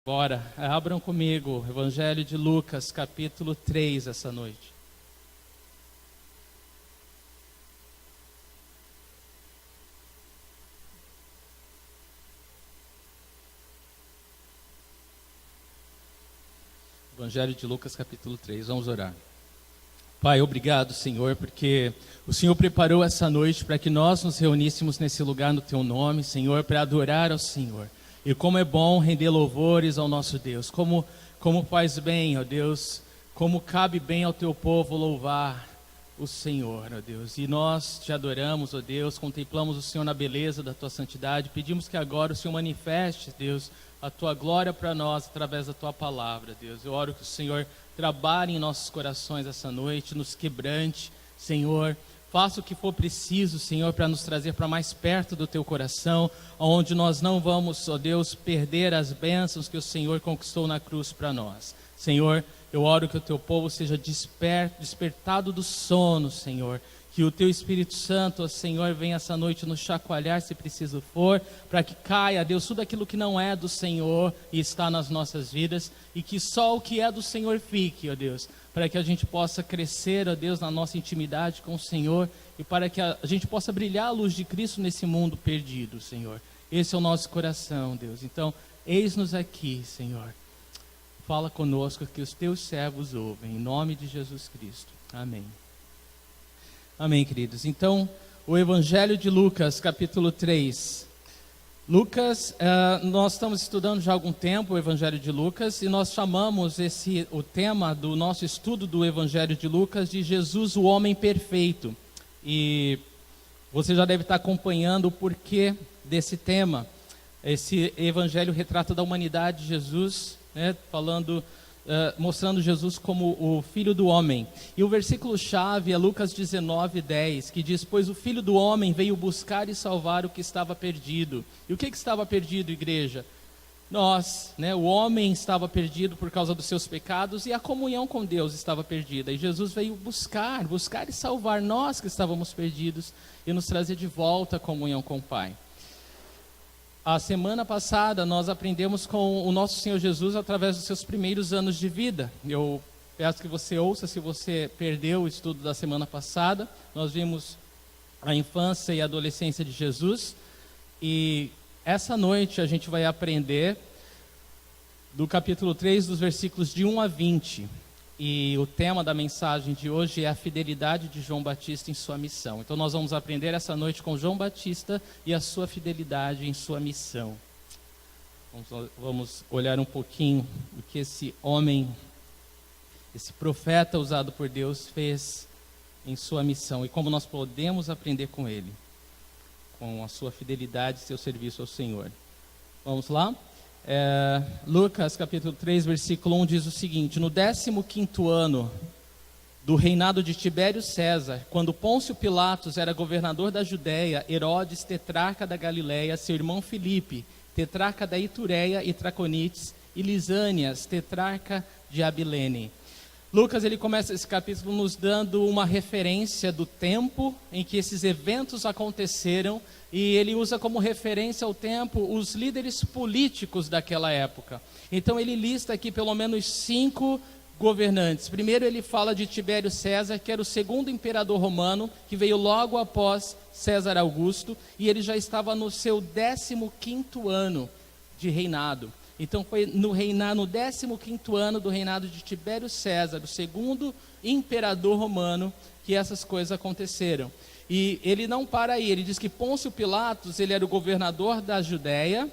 Bora, abram comigo o Evangelho de Lucas, capítulo 3, essa noite. Evangelho de Lucas, capítulo 3, vamos orar. Pai, obrigado, Senhor, porque o Senhor preparou essa noite para que nós nos reuníssemos nesse lugar no Teu nome, Senhor, para adorar ao Senhor. E como é bom render louvores ao nosso Deus, como faz bem, ó Deus, como cabe bem ao Teu povo louvar o Senhor, ó Deus. E nós te adoramos, ó Deus, contemplamos o Senhor na beleza da Tua santidade, pedimos que agora o Senhor manifeste, Deus, a Tua glória para nós através da Tua palavra, Deus. Eu oro que o Senhor trabalhe em nossos corações essa noite, nos quebrante, Senhor. Faça o que for preciso, Senhor, para nos trazer para mais perto do Teu coração, onde nós não vamos, ó Deus, perder as bênçãos que o Senhor conquistou na cruz para nós. Senhor, eu oro que o Teu povo seja despertado do sono, Senhor. Que o Teu Espírito Santo, ó Senhor, venha essa noite nos chacoalhar, se preciso for, para que caia, Deus, tudo aquilo que não é do Senhor e está nas nossas vidas, e que só o que é do Senhor fique, ó Deus, para que a gente possa crescer, ó Deus, na nossa intimidade com o Senhor, e para que a gente possa brilhar a luz de Cristo nesse mundo perdido, Senhor. Esse é o nosso coração, Deus. Então, eis-nos aqui, Senhor. Fala conosco, que os Teus servos ouvem, em nome de Jesus Cristo. Amém. Amém, queridos. Então, o Evangelho de Lucas, capítulo 3. Lucas, nós estamos estudando já há algum tempo o Evangelho de Lucas, e nós chamamos o tema do nosso estudo do Evangelho de Lucas de Jesus, o homem perfeito. E você já deve estar acompanhando o porquê desse tema. Esse Evangelho retrata da humanidade de Jesus, né, mostrando Jesus como o Filho do Homem. E o versículo-chave é Lucas 19:10, que diz: pois o Filho do Homem veio buscar e salvar o que estava perdido. E o que estava perdido, igreja? Nós, né? O homem estava perdido por causa dos seus pecados, e a comunhão com Deus estava perdida. E Jesus veio buscar e salvar nós que estávamos perdidos, e nos trazer de volta a comunhão com o Pai. A semana passada nós aprendemos com o nosso Senhor Jesus através dos seus primeiros anos de vida. Eu peço que você ouça se você perdeu o estudo da semana passada. Nós vimos a infância e a adolescência de Jesus. E essa noite a gente vai aprender do capítulo 3, dos versículos de 1 a 20. E o tema da mensagem de hoje é a fidelidade de João Batista em sua missão. Então nós vamos aprender essa noite com João Batista e a sua fidelidade em sua missão. Vamos olhar um pouquinho o que esse homem, esse profeta usado por Deus fez em sua missão e como nós podemos aprender com ele, com a sua fidelidade e seu serviço ao Senhor. Vamos lá? Lucas capítulo 3, versículo 1 diz o seguinte: no 15º ano do reinado de Tibério César, quando Pôncio Pilatos era governador da Judéia, Herodes, tetrarca da Galileia, seu irmão Filipe, tetrarca da Itureia e Traconites, e Lisânias, tetrarca de Abilene. Lucas, ele começa esse capítulo nos dando uma referência do tempo em que esses eventos aconteceram, e ele usa como referência ao tempo os líderes políticos daquela época. Então ele lista aqui pelo menos 5 governantes. Primeiro ele fala de Tibério César, que era o segundo imperador romano, que veio logo após César Augusto, e ele já estava no seu 15º ano de reinado. Então foi no 15º ano do reinado de Tibério César, o segundo imperador romano, que essas coisas aconteceram. E ele não para aí, ele diz que Pôncio Pilatos, ele era o governador da Judéia,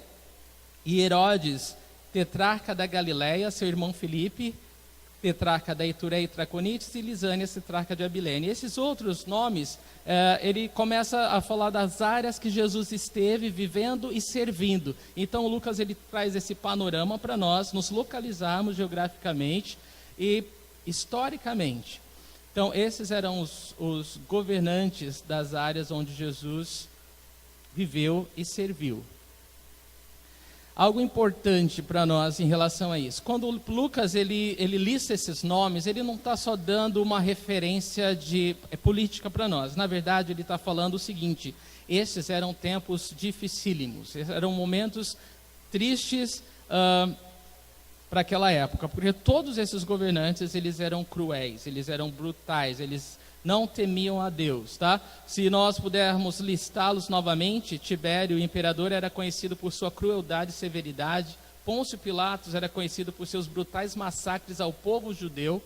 e Herodes, tetrarca da Galileia, seu irmão Filipe, tetrarca da Itureia e Traconites, e Lisânias, tetrarca de Abilene. E esses outros nomes, ele começa a falar das áreas que Jesus esteve vivendo e servindo. Então Lucas, ele traz esse panorama para nós nos localizarmos geograficamente e historicamente. Então esses eram os governantes das áreas onde Jesus viveu e serviu. Algo importante para nós em relação a isso. Quando Lucas ele lista esses nomes, ele não está só dando uma referência de política para nós. Na verdade, ele está falando o seguinte: esses eram tempos dificílimos, eram momentos tristes, para aquela época, porque todos esses governantes, eles eram cruéis, eles eram brutais, eles não temiam a Deus, tá? Se nós pudermos listá-los novamente, Tibério, o imperador, era conhecido por sua crueldade e severidade. Pôncio Pilatos era conhecido por seus brutais massacres ao povo judeu.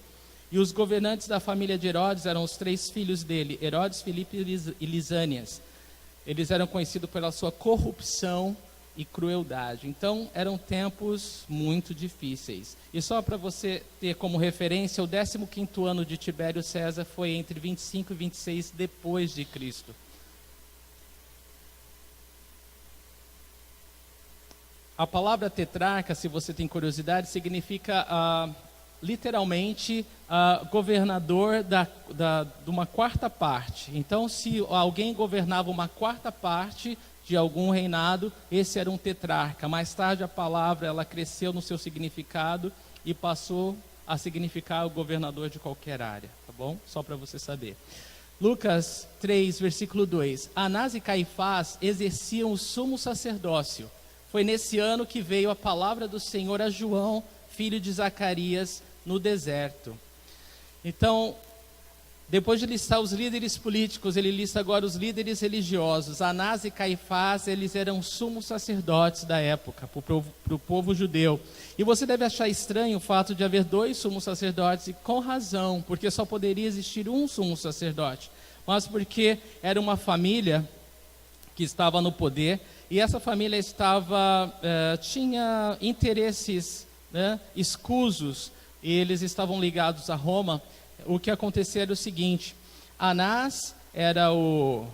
E os governantes da família de Herodes eram os 3 filhos dele, Herodes, Filipe e Lisânias. Eles eram conhecidos pela sua corrupção e crueldade. Então, eram tempos muito difíceis. E só para você ter como referência, o 15º ano de Tibério César foi entre 25 e 26 depois de Cristo. A palavra tetrarca, se você tem curiosidade, significa literalmente governador de uma quarta parte. Então, se alguém governava uma quarta parte de algum reinado, esse era um tetrarca. Mais tarde a palavra ela cresceu no seu significado e passou a significar o governador de qualquer área, tá bom? Só para você saber. Lucas 3, versículo 2. Anás e Caifás exerciam o sumo sacerdócio. Foi nesse ano que veio a palavra do Senhor a João, filho de Zacarias, no deserto. Então, depois de listar os líderes políticos, ele lista agora os líderes religiosos. Anás e Caifás, eles eram sumos sacerdotes da época, para o povo judeu. E você deve achar estranho o fato de haver 2 sumos sacerdotes, e com razão, porque só poderia existir um sumo sacerdote. Mas porque era uma família que estava no poder, e essa família tinha interesses, escusos, e eles estavam ligados a Roma. O que acontecia era o seguinte: Anás era o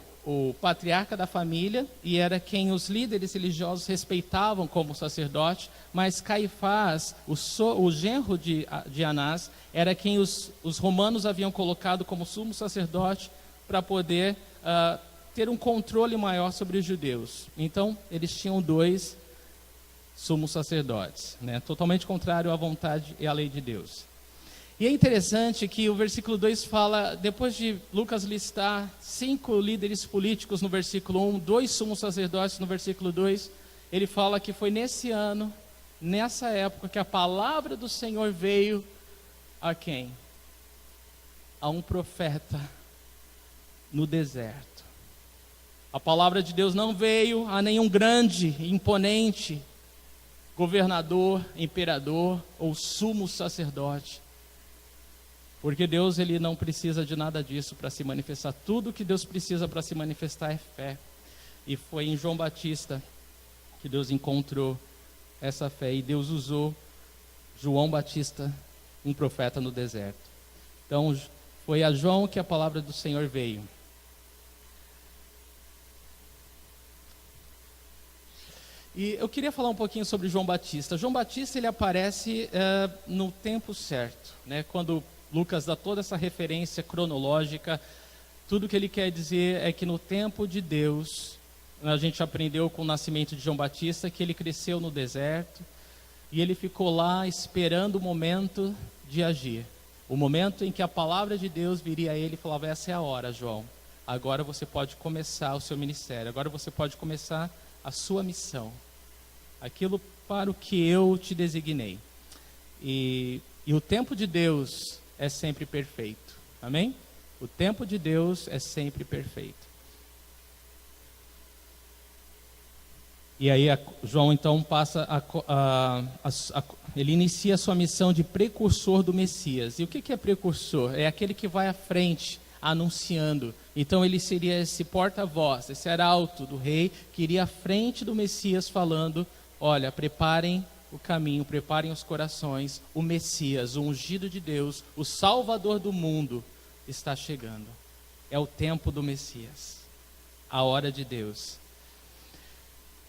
patriarca da família e era quem os líderes religiosos respeitavam como sacerdote, mas Caifás, o genro de Anás, era quem os romanos haviam colocado como sumo sacerdote para poder ter um controle maior sobre os judeus. Então, eles tinham 2 sumos sacerdotes, totalmente contrário à vontade e à lei de Deus. E é interessante que o versículo 2 fala, depois de Lucas listar 5 líderes políticos no versículo 1, 2 sumos sacerdotes no versículo 2, ele fala que foi nesse ano, nessa época, que a palavra do Senhor veio a quem? A um profeta no deserto. A palavra de Deus não veio a nenhum grande, imponente governador, imperador ou sumo sacerdote. Porque Deus, ele não precisa de nada disso para se manifestar. Tudo que Deus precisa para se manifestar é fé. E foi em João Batista que Deus encontrou essa fé. E Deus usou João Batista, um profeta no deserto. Então, foi a João que a palavra do Senhor veio. E eu queria falar um pouquinho sobre João Batista. João Batista, ele aparece no tempo certo, quando Lucas dá toda essa referência cronológica. Tudo que ele quer dizer é que no tempo de Deus, a gente aprendeu com o nascimento de João Batista, que ele cresceu no deserto, e ele ficou lá esperando o momento de agir. O momento em que a palavra de Deus viria a ele e falava: essa é a hora, João. Agora você pode começar o seu ministério, agora você pode começar a sua missão. Aquilo para o que eu te designei. E o tempo de Deus é sempre perfeito. Amém? O tempo de Deus é sempre perfeito. E aí João então passa ele inicia a sua missão de precursor do Messias. E o que é precursor? É aquele que vai à frente, anunciando. Então ele seria esse porta-voz, esse arauto do rei, que iria à frente do Messias falando: olha, preparem o caminho, preparem os corações, o Messias, o ungido de Deus, o Salvador do mundo está chegando. É o tempo do Messias, a hora de Deus.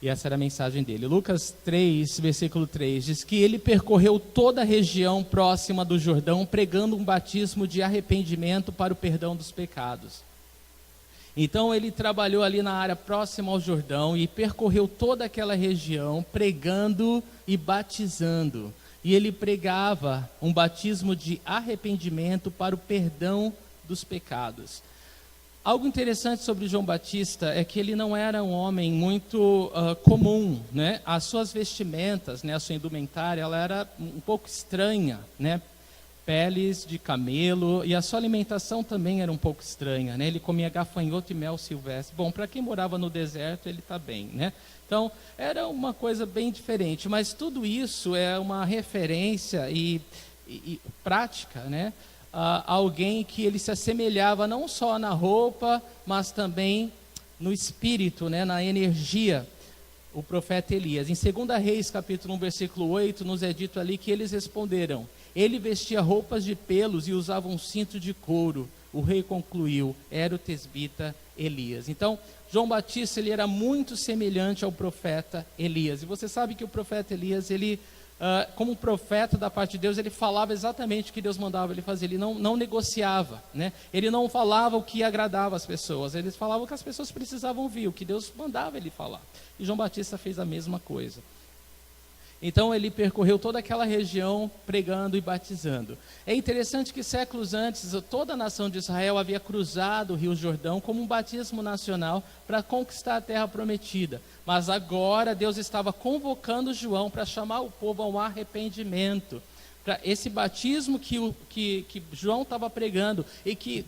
E essa era a mensagem dele. Lucas 3, versículo 3, diz que ele percorreu toda a região próxima do Jordão, pregando um batismo de arrependimento para o perdão dos pecados. Então ele trabalhou ali na área próxima ao Jordão e percorreu toda aquela região, pregando e batizando. E ele pregava um batismo de arrependimento para o perdão dos pecados. Algo interessante sobre João Batista é que ele não era um homem muito comum, né? As suas vestimentas, né? A sua indumentária, ela era um pouco estranha, né? Peles de camelo, e a sua alimentação também era um pouco estranha, né? Ele comia gafanhoto e mel silvestre. Bom, para quem morava no deserto, ele está bem, né? Então, era uma coisa bem diferente, mas tudo isso é uma referência e prática, né? Alguém que ele se assemelhava não só na roupa, mas também no espírito, né, na energia, o profeta Elias. Em 2 Reis, capítulo 1, versículo 8, nos é dito ali que eles responderam: ele vestia roupas de pelos e usava um cinto de couro. O rei concluiu: era o tesbita Elias. Então, João Batista, ele era muito semelhante ao profeta Elias. E você sabe que o profeta Elias, ele... como profeta da parte de Deus, ele falava exatamente o que Deus mandava ele fazer. Ele não negociava, né? Ele não falava o que agradava as pessoas. Ele falava o que as pessoas precisavam ouvir, o que Deus mandava ele falar. E João Batista fez a mesma coisa. Então ele percorreu toda aquela região pregando e batizando. É interessante que séculos antes, toda a nação de Israel havia cruzado o Rio Jordão como um batismo nacional para conquistar a terra prometida. Mas agora Deus estava convocando João para chamar o povo ao arrependimento. Para esse batismo que João estava pregando e que,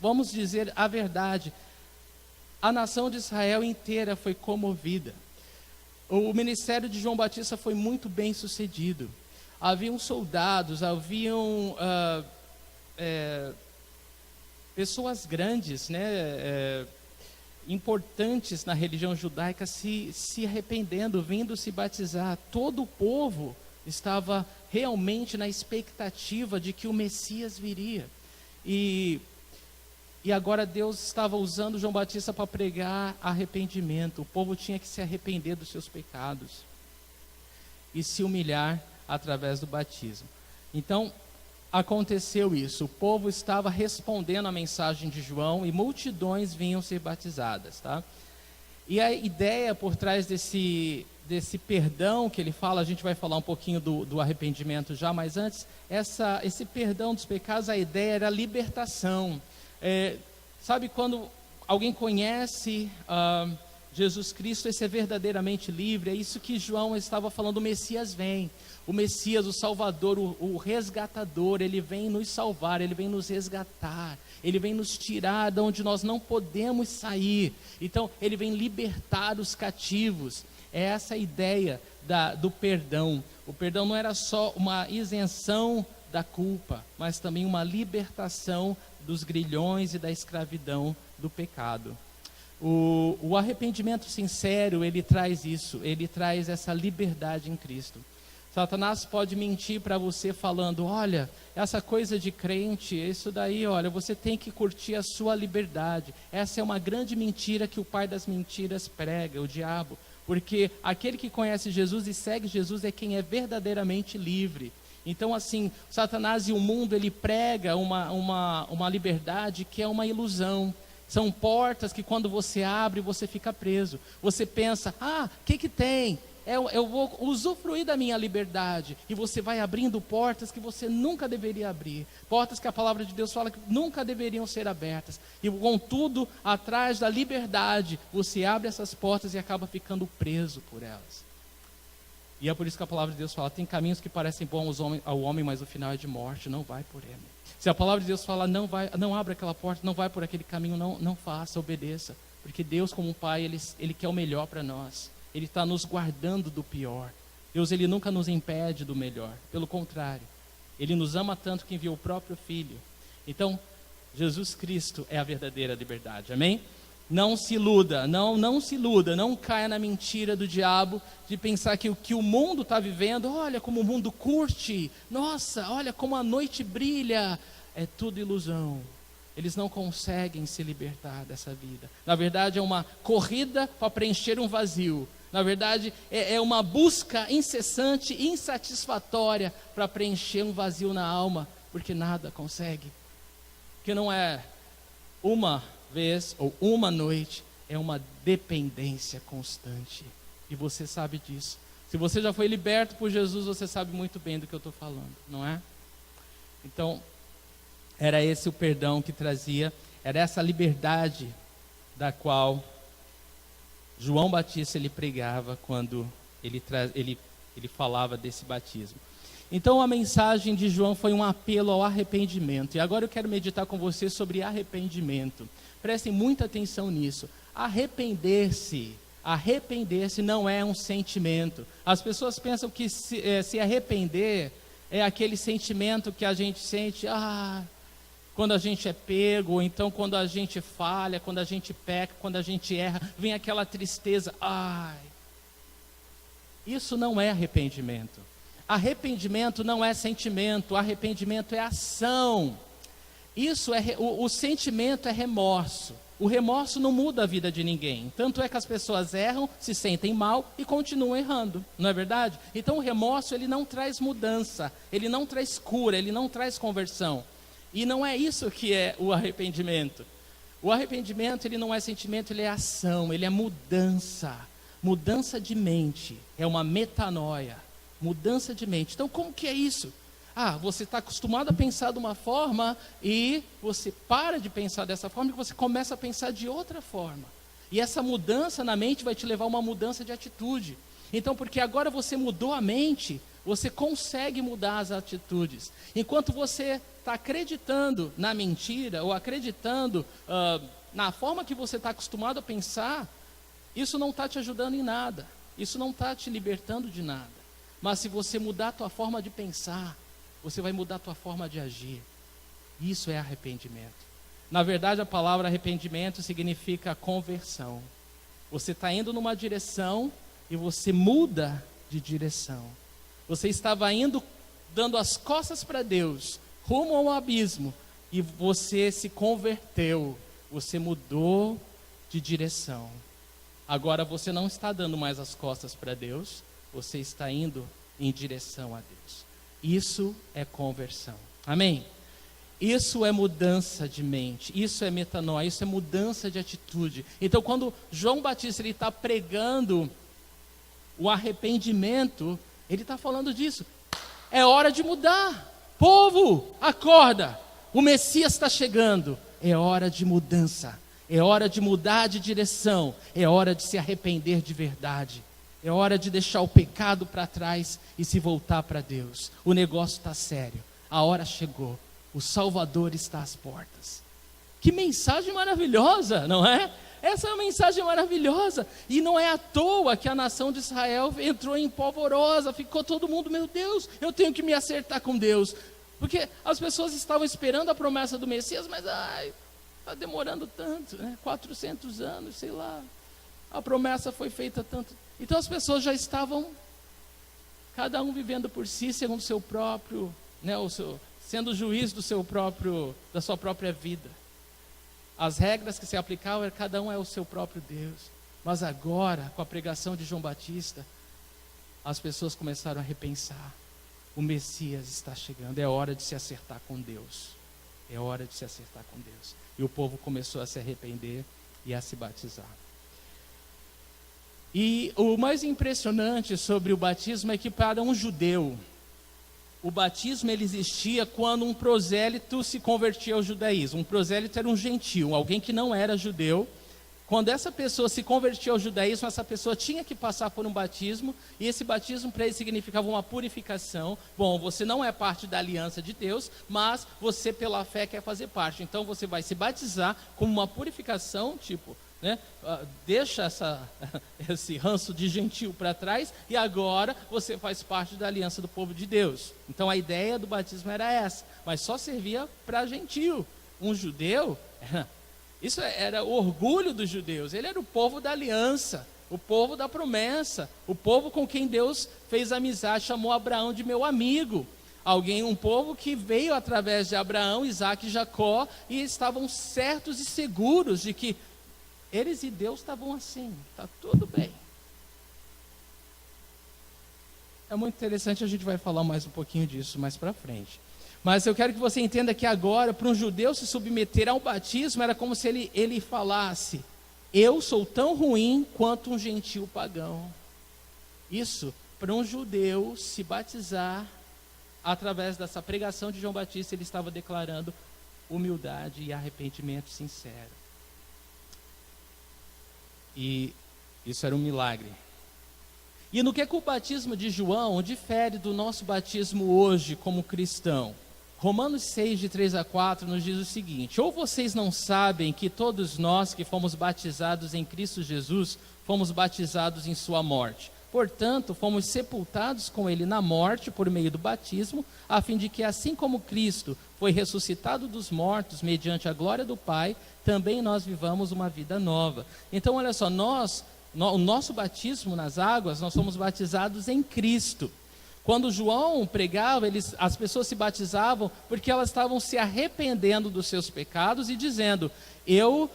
vamos dizer a verdade, a nação de Israel inteira foi comovida. O ministério de João Batista foi muito bem sucedido. Haviam soldados, haviam pessoas grandes, né, importantes na religião judaica se arrependendo, vindo se batizar. Todo o povo estava realmente na expectativa de que o Messias viria. E agora Deus estava usando João Batista para pregar arrependimento. O povo tinha que se arrepender dos seus pecados e se humilhar através do batismo. Então, aconteceu isso. O povo estava respondendo à mensagem de João e multidões vinham ser batizadas, tá? E a ideia por trás desse perdão que ele fala, a gente vai falar um pouquinho do arrependimento já, mas antes, esse perdão dos pecados, a ideia era a libertação. Sabe quando alguém conhece Jesus Cristo, esse é verdadeiramente livre. É isso que João estava falando. O Messias vem, o Messias, o Salvador, o resgatador, ele vem nos salvar, ele vem nos resgatar, ele vem nos tirar de onde nós não podemos sair. Então ele vem libertar os cativos. É essa a ideia do perdão. O perdão não era só uma isenção da culpa, mas também uma libertação dos grilhões e da escravidão do pecado. O arrependimento sincero, ele traz isso, ele traz essa liberdade em Cristo. Satanás pode mentir para você falando: olha, essa coisa de crente, isso daí, olha, você tem que curtir a sua liberdade. Essa é uma grande mentira que o pai das mentiras prega, o diabo. Porque aquele que conhece Jesus e segue Jesus é quem é verdadeiramente livre. Então, assim, Satanás e o mundo, ele prega uma liberdade que é uma ilusão. São portas que quando você abre, você fica preso. Você pensa: o que tem? Eu vou usufruir da minha liberdade. E você vai abrindo portas que você nunca deveria abrir. Portas que a palavra de Deus fala que nunca deveriam ser abertas. E contudo, atrás da liberdade, você abre essas portas e acaba ficando preso por elas. E é por isso que a palavra de Deus fala: tem caminhos que parecem bons ao homem, mas o final é de morte, não vai por ele. Se a palavra de Deus fala: não abra aquela porta, não vai por aquele caminho, não faça, obedeça. Porque Deus, como um pai, ele quer o melhor para nós. Ele está nos guardando do pior. Deus, ele nunca nos impede do melhor. Pelo contrário, ele nos ama tanto que enviou o próprio Filho. Então, Jesus Cristo é a verdadeira liberdade, amém? Não se iluda, não se iluda, não caia na mentira do diabo de pensar que o que o mundo está vivendo, olha como o mundo curte, nossa, olha como a noite brilha, é tudo ilusão. Eles não conseguem se libertar dessa vida. Na verdade, é uma corrida para preencher um vazio. Na verdade, é uma busca incessante, insatisfatória para preencher um vazio na alma, porque nada consegue. Porque não é uma vez ou uma noite, é uma dependência constante. E você sabe disso. Se você já foi liberto por Jesus, você sabe muito bem do que eu estou falando, não é? Então, era esse o perdão que trazia Era essa liberdade da qual João Batista ele pregava quando ele falava desse batismo. Então a mensagem de João foi um apelo ao arrependimento. E agora eu quero meditar com você sobre arrependimento. Prestem muita atenção nisso. Arrepender-se não é um sentimento. As pessoas pensam que se arrepender é aquele sentimento que a gente sente quando a gente é pego, ou então quando a gente falha, quando a gente peca, quando a gente erra, vem aquela tristeza. Isso não é arrependimento. Arrependimento não é sentimento, arrependimento é ação. O sentimento é remorso. O remorso não muda a vida de ninguém. Tanto é que as pessoas erram, se sentem mal e continuam errando, não é verdade? Então o remorso ele não traz mudança, ele não traz cura, ele não traz conversão. E não é isso que é o arrependimento. O arrependimento ele não é sentimento, ele é ação, ele é mudança. Mudança de mente, é uma metanoia, mudança de mente. Então como que é isso? Você está acostumado a pensar de uma forma e você para de pensar dessa forma e você começa a pensar de outra forma. E essa mudança na mente vai te levar a uma mudança de atitude. Então, porque agora você mudou a mente, você consegue mudar as atitudes. Enquanto você está acreditando na mentira ou acreditando na forma que você está acostumado a pensar, isso não está te ajudando em nada. Isso não está te libertando de nada. Mas se você mudar a tua forma de pensar, você vai mudar a tua forma de agir. Isso é arrependimento. Na verdade, a palavra arrependimento significa conversão. Você está indo numa direção e você muda de direção. Você estava indo, dando as costas para Deus, rumo ao abismo, e você se converteu. Você mudou de direção. Agora você não está dando mais as costas para Deus, você está indo em direção a Deus. Isso é conversão. Amém? Isso é mudança de mente, isso é metanoia, isso é mudança de atitude. Então quando João Batista está pregando o arrependimento, ele está falando disso. É hora de mudar. Povo, acorda. O Messias está chegando. É hora de mudança. É hora de mudar de direção. É hora de se arrepender de verdade. É hora de deixar o pecado para trás e se voltar para Deus. O negócio está sério. A hora chegou. O Salvador está às portas. Que mensagem maravilhosa, não é? Essa é uma mensagem maravilhosa. E não é à toa que a nação de Israel entrou em polvorosa. Ficou todo mundo, meu Deus, eu tenho que me acertar com Deus. Porque as pessoas estavam esperando a promessa do Messias, mas está demorando tanto, né? 400 anos, sei lá. A promessa foi feita tanto. Então as pessoas já estavam, cada um vivendo por si, segundo o seu próprio, né, sendo juiz da sua própria vida. As regras que se aplicavam, cada um é o seu próprio Deus. Mas agora, com a pregação de João Batista, as pessoas começaram a repensar. O Messias está chegando, é hora de se acertar com Deus. É hora de se acertar com Deus. E o povo começou a se arrepender e a se batizar. E o mais impressionante sobre o batismo é que para um judeu, o batismo ele existia quando um prosélito se convertia ao judaísmo. Um prosélito era um gentil, alguém que não era judeu. Quando essa pessoa se convertia ao judaísmo, essa pessoa tinha que passar por um batismo, e esse batismo para ele significava uma purificação. Bom, você não é parte da aliança de Deus, mas você pela fé quer fazer parte. Então você vai se batizar como uma purificação, né? Deixa esse ranço de gentil para trás e agora você faz parte da aliança do povo de Deus. Então a ideia do batismo era essa, mas só servia para gentil. Um judeu, isso era o orgulho dos judeus, ele era o povo da aliança, o povo da promessa, o povo com quem Deus fez amizade, chamou Abraão de meu amigo. Um povo que veio através de Abraão, Isaac e Jacó, e estavam certos e seguros de que eles e Deus estavam assim, está tudo bem. É muito interessante, a gente vai falar mais um pouquinho disso mais para frente. Mas eu quero que você entenda que agora, para um judeu se submeter ao batismo, era como se ele falasse, eu sou tão ruim quanto um gentil pagão. Isso, para um judeu se batizar, através dessa pregação de João Batista, ele estava declarando, humildade e arrependimento sincero. E isso era um milagre. E no que é que o batismo de João difere do nosso batismo hoje como cristão? Romanos 6, de 3 a 4, nos diz o seguinte: ou vocês não sabem que todos nós que fomos batizados em Cristo Jesus, fomos batizados em sua morte? Portanto, fomos sepultados com ele na morte por meio do batismo, a fim de que, assim como Cristo foi ressuscitado dos mortos mediante a glória do Pai, também nós vivamos uma vida nova. Então, olha só, o nosso batismo nas águas, nós somos batizados em Cristo. Quando João pregava, as pessoas se batizavam porque elas estavam se arrependendo dos seus pecados e dizendo: eu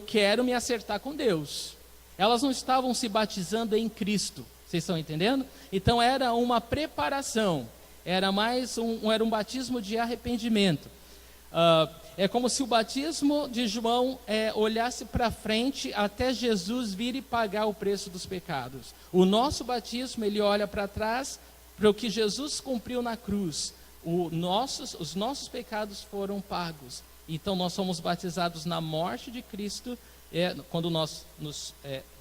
quero me acertar com Deus. Elas não estavam se batizando em Cristo, vocês estão entendendo? Então era uma preparação, era um batismo de arrependimento. É como se o batismo de João olhasse para frente até Jesus vir e pagar o preço dos pecados. O nosso batismo, ele olha para trás, para o que Jesus cumpriu na cruz. Os nossos pecados foram pagos. Então nós somos batizados na morte de Cristo, quando nós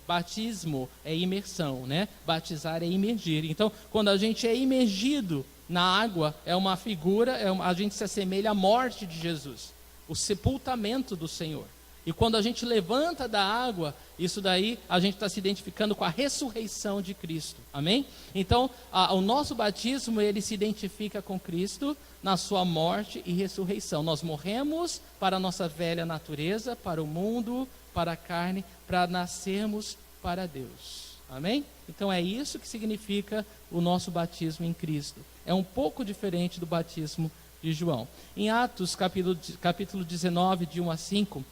batismo é imersão, né? Batizar é imergir. Então, quando a gente é imergido na água, é uma figura, a gente se assemelha à morte de Jesus, o sepultamento do Senhor. E quando a gente levanta da água, isso daí a gente está se identificando com a ressurreição de Cristo, amém? Então, o nosso batismo, ele se identifica com Cristo na sua morte e ressurreição. Nós morremos para a nossa velha natureza, para o mundo, para a carne, para nascermos para Deus, amém? Então é isso que significa o nosso batismo em Cristo. É um pouco diferente do batismo de João. Em Atos, capítulo 19, de 1 a 5,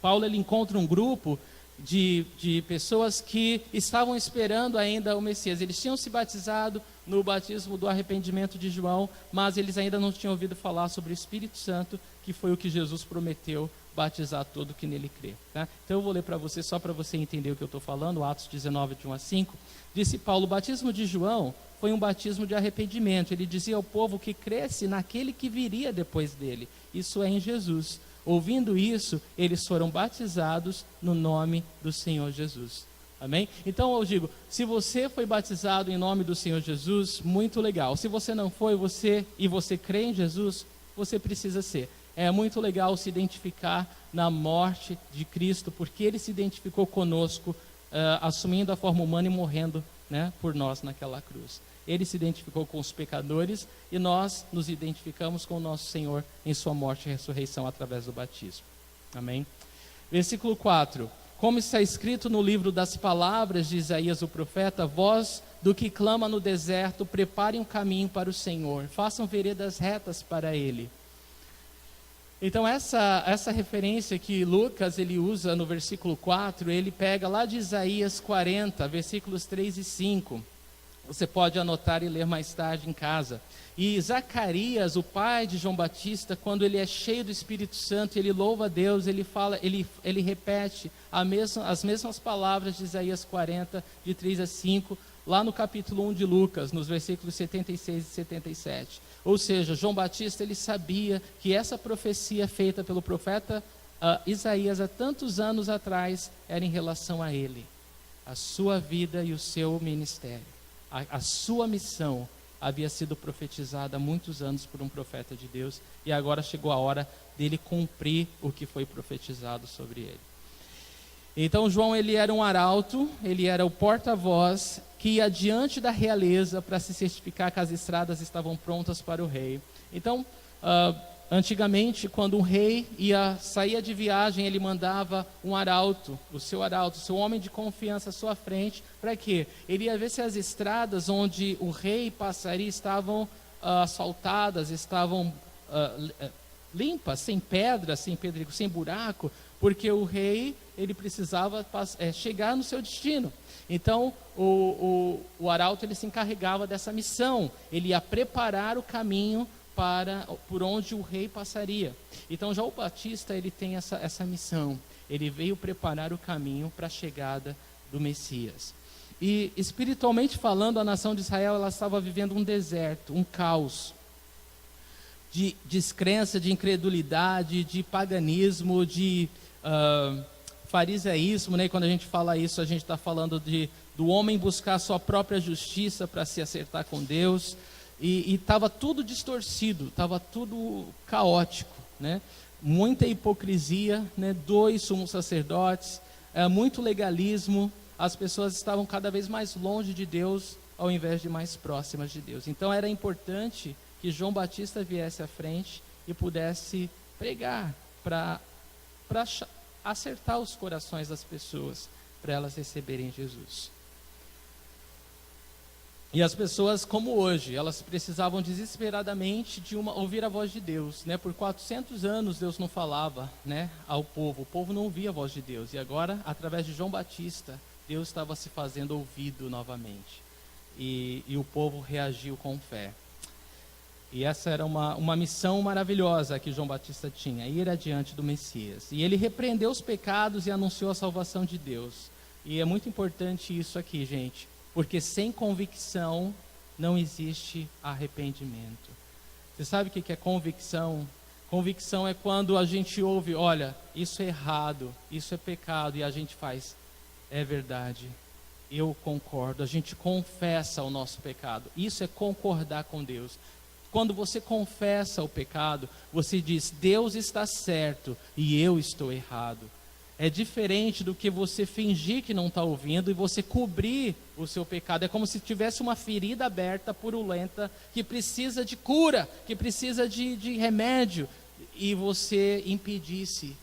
Paulo ele encontra um grupo de pessoas que estavam esperando ainda o Messias. Eles tinham se batizado no batismo do arrependimento de João, mas eles ainda não tinham ouvido falar sobre o Espírito Santo, que foi o que Jesus prometeu batizar todo que nele crê, tá? Então eu vou ler para você, só para você entender o que eu estou falando. Atos 19, de 1 a 5, disse Paulo: o batismo de João foi um batismo de arrependimento. Ele dizia ao povo que cresce naquele que viria depois dele, isso é, em Jesus. Ouvindo isso, eles foram batizados no nome do Senhor Jesus, amém? Então eu digo, se você foi batizado em nome do Senhor Jesus, muito legal. Se você não foi, você crê em Jesus, você precisa ser. É muito legal se identificar na morte de Cristo, porque Ele se identificou conosco, assumindo a forma humana e morrendo, né, por nós naquela cruz. Ele se identificou com os pecadores e nós nos identificamos com o nosso Senhor em sua morte e ressurreição através do batismo. Amém? Versículo 4. Como está escrito no livro das palavras de Isaías o profeta: voz do que clama no deserto, preparem um caminho para o Senhor, façam veredas retas para Ele. Então essa referência que Lucas ele usa no versículo 4, ele pega lá de Isaías 40, versículos 3 e 5. Você pode anotar e ler mais tarde em casa. E Zacarias, o pai de João Batista, quando ele é cheio do Espírito Santo, ele louva a Deus, ele fala, ele repete as mesmas palavras de Isaías 40, de 3 a 5, lá no capítulo 1 de Lucas, nos versículos 76 e 77. Ou seja, João Batista, ele sabia que essa profecia feita pelo profeta Isaías há tantos anos atrás era em relação a ele, a sua vida e o seu ministério. A sua missão havia sido profetizada há muitos anos por um profeta de Deus, e agora chegou a hora dele cumprir o que foi profetizado sobre ele. Então João, ele era um arauto, ele era o porta-voz que ia diante da realeza para se certificar que as estradas estavam prontas para o rei. Então, antigamente, quando um rei saía de viagem, ele mandava um arauto, o seu homem de confiança à sua frente. Para quê? Ele ia ver se as estradas onde o rei passaria estavam asfaltadas, estavam limpas, sem pedra, sem pedregulho, sem buraco, porque o rei ele precisava chegar no seu destino. Então o arauto ele se encarregava dessa missão, ele ia preparar o caminho por onde o rei passaria. Então João Batista ele tem essa missão, ele veio preparar o caminho para a chegada do Messias. E espiritualmente falando, a nação de Israel ela estava vivendo um deserto, um caos. de descrença, de incredulidade, de paganismo, de farisaísmo, né? E quando a gente fala isso, a gente está falando do homem buscar a sua própria justiça para se acertar com Deus, e estava tudo distorcido, estava tudo caótico, né? Muita hipocrisia, né? 2 sumos sacerdotes, muito legalismo, as pessoas estavam cada vez mais longe de Deus, ao invés de mais próximas de Deus. Então era importante que João Batista viesse à frente e pudesse pregar para acertar os corações das pessoas, para elas receberem Jesus. E as pessoas, como hoje, elas precisavam desesperadamente de ouvir a voz de Deus, né? Por 400 anos Deus não falava, né, ao povo, o povo não ouvia a voz de Deus, e agora, através de João Batista, Deus estava se fazendo ouvido novamente, e o povo reagiu com fé. E essa era uma missão maravilhosa que João Batista tinha, ir adiante do Messias. E ele repreendeu os pecados e anunciou a salvação de Deus. E é muito importante isso aqui, gente, porque sem convicção não existe arrependimento. Você sabe o que é convicção? Convicção é quando a gente ouve, olha, isso é errado, isso é pecado, e a gente faz, é verdade, eu concordo. A gente confessa o nosso pecado. Isso é concordar com Deus. Quando você confessa o pecado, você diz, Deus está certo e eu estou errado. É diferente do que você fingir que não está ouvindo e você cobrir o seu pecado. É como se tivesse uma ferida aberta, purulenta, que precisa de cura, que precisa de remédio, e você impedisse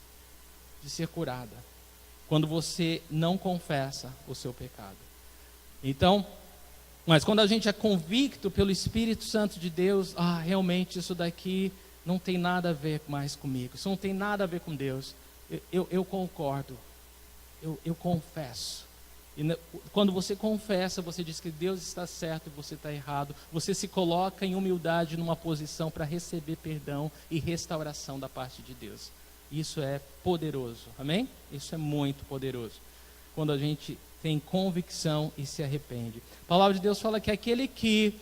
de ser curada, quando você não confessa o seu pecado. Então, mas quando a gente é convicto pelo Espírito Santo de Deus, realmente isso daqui não tem nada a ver mais comigo, isso não tem nada a ver com Deus, eu concordo, eu confesso. E quando você confessa, você diz que Deus está certo e você está errado, você se coloca em humildade numa posição para receber perdão e restauração da parte de Deus. Isso é poderoso, amém? Isso é muito poderoso, quando a gente tem convicção e se arrepende. A palavra de Deus fala que aquele que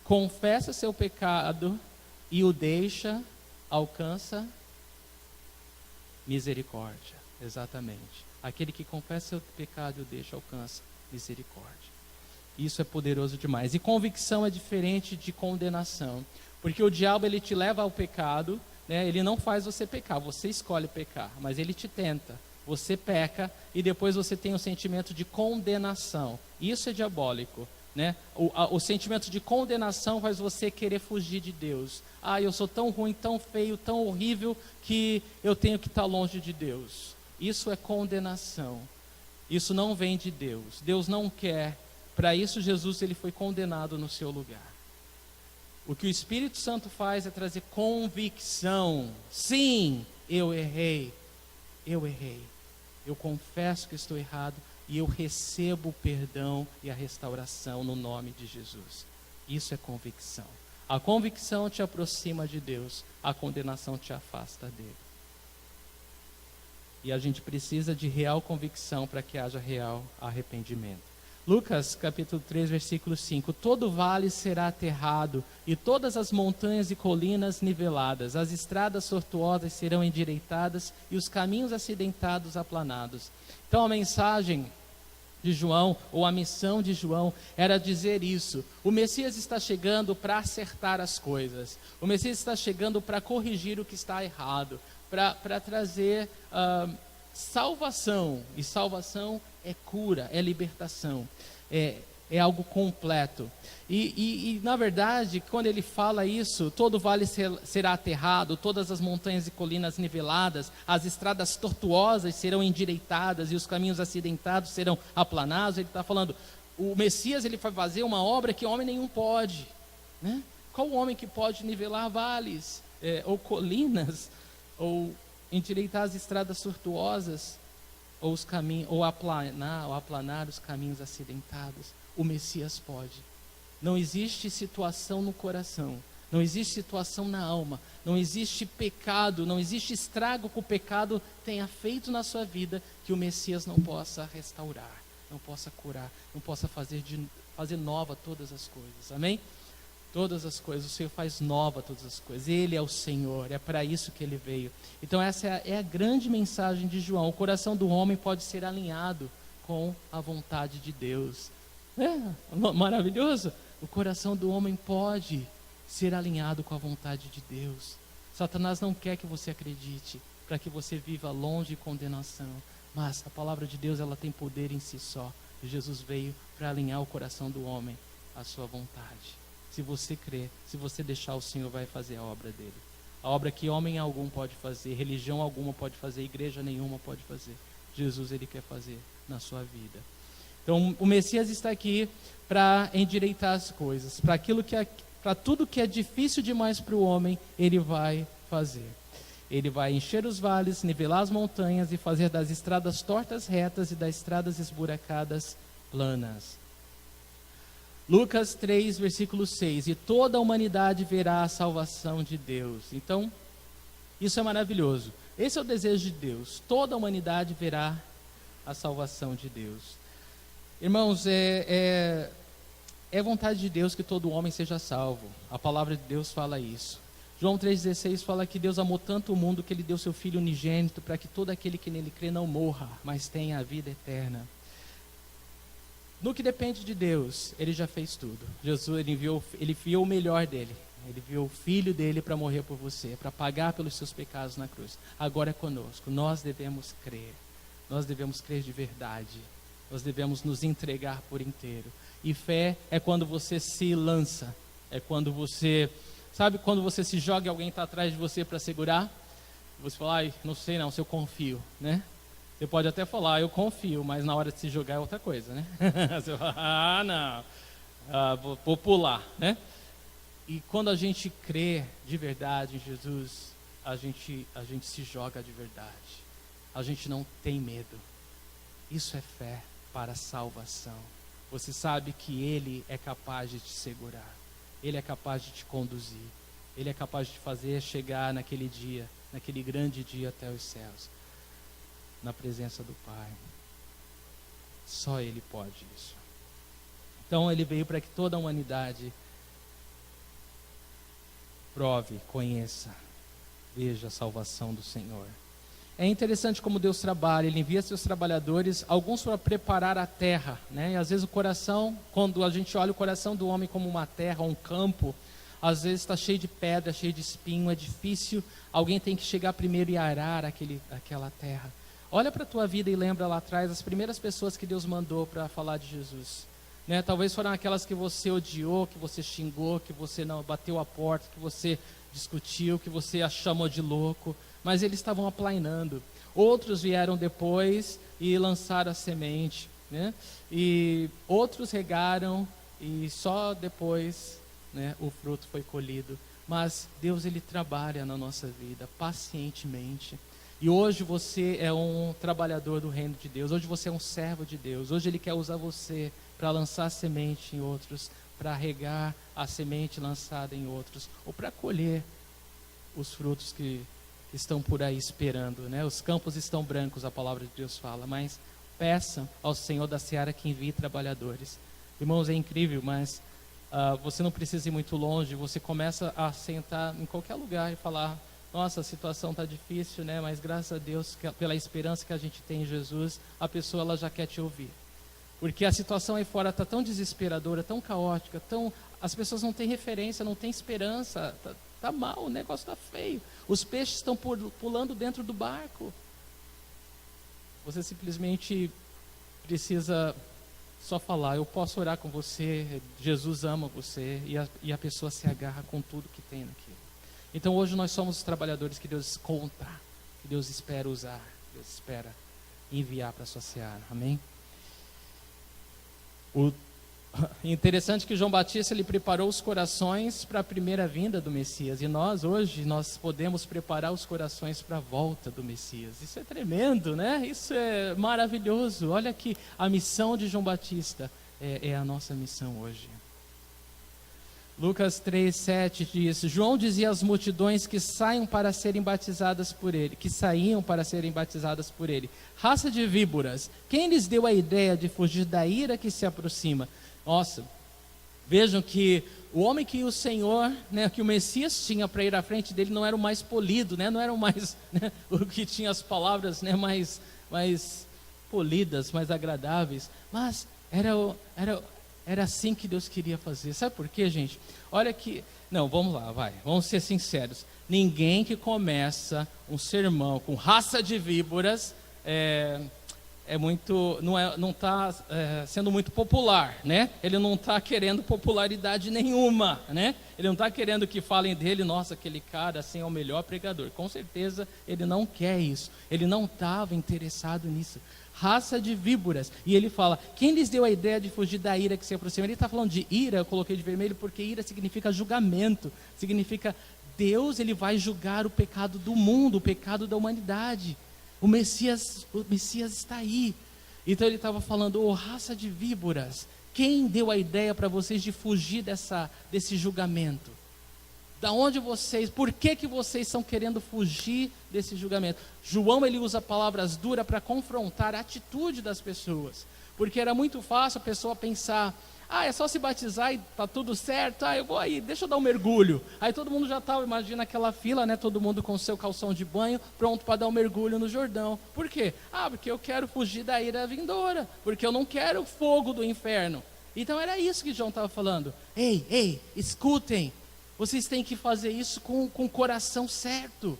confessa seu pecado e o deixa, alcança misericórdia. Exatamente. Aquele que confessa seu pecado e o deixa, alcança misericórdia. Isso é poderoso demais. E convicção é diferente de condenação, porque o diabo, ele te leva ao pecado, né? Ele não faz você pecar, você escolhe pecar, mas ele te tenta. Você peca e depois você tem um sentimento de condenação. Isso é diabólico, né? O sentimento de condenação faz você querer fugir de Deus. Eu sou tão ruim, tão feio, tão horrível que eu tenho que estar longe de Deus. Isso é condenação. Isso não vem de Deus. Deus não quer. Para isso Jesus, ele foi condenado no seu lugar. O que o Espírito Santo faz é trazer convicção. Sim, eu errei. Eu errei. Eu confesso que estou errado e eu recebo o perdão e a restauração no nome de Jesus. Isso é convicção. A convicção te aproxima de Deus, a condenação te afasta dele. E a gente precisa de real convicção para que haja real arrependimento. Lucas capítulo 3, versículo 5. Todo vale será aterrado e todas as montanhas e colinas niveladas. As estradas tortuosas serão endireitadas e os caminhos acidentados aplanados. Então a mensagem de João, ou a missão de João, era dizer isso. O Messias está chegando para acertar as coisas. O Messias está chegando para corrigir o que está errado, para trazer salvação. E salvação é cura, é libertação, é algo completo. E na verdade, quando ele fala isso, todo vale será aterrado, todas as montanhas e colinas niveladas, as estradas tortuosas serão endireitadas e os caminhos acidentados serão aplanados. Ele está falando, o Messias, ele vai fazer uma obra que homem nenhum pode, né? Qual homem que pode nivelar vales, ou colinas, ou endireitar as estradas tortuosas, ou os caminhos, ou aplanar os caminhos acidentados? O Messias pode. Não existe situação no coração, não existe situação na alma, não existe pecado, não existe estrago que o pecado tenha feito na sua vida que o Messias não possa restaurar, não possa curar, não possa fazer nova todas as coisas, amém? todas as coisas, o Senhor faz nova todas as coisas, Ele é o Senhor, é para isso que Ele veio. Então essa é a grande mensagem de João. O coração do homem pode ser alinhado com a vontade de Deus. Maravilhoso? O coração do homem pode ser alinhado com a vontade de Deus. Satanás não quer que você acredite, para que você viva longe de condenação. Mas a palavra de Deus, ela tem poder em si só. E Jesus veio para alinhar o coração do homem à sua vontade. Se você crer, se você deixar, o Senhor vai fazer a obra dele. A obra que homem algum pode fazer, religião alguma pode fazer, igreja nenhuma pode fazer. Jesus, ele quer fazer na sua vida. Então, o Messias está aqui para endireitar as coisas. Para tudo que é difícil demais para o homem, ele vai fazer. Ele vai encher os vales, nivelar as montanhas e fazer das estradas tortas retas e das estradas esburacadas planas. Lucas 3, versículo 6. E toda a humanidade verá a salvação de Deus. Então, isso é maravilhoso. Esse é o desejo de Deus. Toda a humanidade verá a salvação de Deus. Irmãos, é vontade de Deus que todo homem seja salvo. A palavra de Deus fala isso. João 3,16 fala que Deus amou tanto o mundo que Ele deu seu Filho unigênito para que todo aquele que nele crê não morra, mas tenha a vida eterna. No que depende de Deus, Ele já fez tudo. Jesus, Ele enviou o melhor dEle. Ele enviou o Filho dEle para morrer por você, para pagar pelos seus pecados na cruz. Agora é conosco. Nós devemos crer. Nós devemos crer de verdade. Nós devemos nos entregar por inteiro. E fé é quando você se lança. É quando você... Sabe quando você se joga e alguém está atrás de você para segurar? Você fala, não sei não, se eu confio, né? Você pode até falar, eu confio, mas na hora de se jogar é outra coisa, né? Você fala, não, vou pular, né? E quando a gente crê de verdade em Jesus, a gente se joga de verdade. A gente não tem medo. Isso é fé para a salvação. Você sabe que Ele é capaz de te segurar. Ele é capaz de te conduzir. Ele é capaz de te fazer chegar naquele dia, naquele grande dia até os céus, na presença do Pai. Só Ele pode isso. Então Ele veio para que toda a humanidade prove, conheça, veja a salvação do Senhor. É interessante como Deus trabalha. Ele envia seus trabalhadores, alguns para preparar a terra, né? E às vezes o coração, quando a gente olha o coração do homem como uma terra, um campo, às vezes está cheio de pedra, cheio de espinho, é difícil. Alguém tem que chegar primeiro e arar aquela terra. Olha para a tua vida e lembra lá atrás as primeiras pessoas que Deus mandou para falar de Jesus, né? Talvez foram aquelas que você odiou, que você xingou, que você não bateu a porta, que você discutiu, que você a chamou de louco, mas eles estavam aplainando. Outros vieram depois e lançaram a semente, né? E outros regaram e só depois, né, o fruto foi colhido. Mas Deus, Ele trabalha na nossa vida pacientemente. E hoje você é um trabalhador do reino de Deus. Hoje você é um servo de Deus. Hoje Ele quer usar você para lançar a semente em outros, para regar a semente lançada em outros, ou para colher os frutos que estão por aí esperando, né? Os campos estão brancos, a palavra de Deus fala, mas peçam ao Senhor da seara que envie trabalhadores. Irmãos, é incrível, mas você não precisa ir muito longe. Você começa a sentar em qualquer lugar e falar, nossa, a situação está difícil, né? Mas graças a Deus, pela esperança que a gente tem em Jesus, a pessoa ela já quer te ouvir. Porque a situação aí fora está tão desesperadora, tão caótica, as pessoas não têm referência, não têm esperança, tá mal, o negócio está feio. Os peixes estão pulando dentro do barco. Você simplesmente precisa só falar, eu posso orar com você, Jesus ama você, e a pessoa se agarra com tudo que tem naquilo. Então hoje nós somos os trabalhadores que Deus conta, que Deus espera usar, que Deus espera enviar para a sua seara. Amém? Interessante que João Batista ele preparou os corações para a primeira vinda do Messias, e nós hoje podemos preparar os corações para a volta do Messias. Isso é tremendo, né? Isso é maravilhoso. Olha que a missão de João Batista é a nossa missão hoje. Lucas 3:7 diz: João dizia às multidões que saíam para serem batizadas por ele, raça de víboras, quem lhes deu a ideia de fugir da ira que se aproxima? Nossa, vejam que o homem que o Senhor, né, que o Messias tinha para ir à frente dele não era o mais polido, né, não era o mais, né, o que tinha as palavras, né, mais polidas, mais agradáveis, mas era assim que Deus queria fazer. Sabe por quê, gente? Olha que, não, vamos lá, vamos ser sinceros. Ninguém que começa um sermão com raça de víboras não está sendo muito popular, né? Ele não está querendo popularidade nenhuma, né? Ele não está querendo que falem dele, nossa, aquele cara assim é o melhor pregador. Com certeza ele não quer isso. Ele não estava interessado nisso. Raça de víboras. E ele fala, quem lhes deu a ideia de fugir da ira que se aproxima? Ele está falando de ira, eu coloquei de vermelho porque ira significa julgamento, significa Deus, ele vai julgar o pecado do mundo, o pecado da humanidade. O Messias está aí. Então ele estava falando, raça de víboras, quem deu a ideia para vocês de fugir desse julgamento? Da onde por que vocês estão querendo fugir desse julgamento? João, ele usa palavras duras para confrontar a atitude das pessoas. Porque era muito fácil a pessoa pensar, é só se batizar e tá tudo certo, eu vou aí, deixa eu dar um mergulho. Aí todo mundo já estava, imagina aquela fila, né, todo mundo com seu calção de banho, pronto para dar um mergulho no Jordão. Por quê? Porque eu quero fugir da ira vindoura, porque eu não quero o fogo do inferno. Então era isso que João estava falando. Ei, escutem, vocês têm que fazer isso com o coração certo.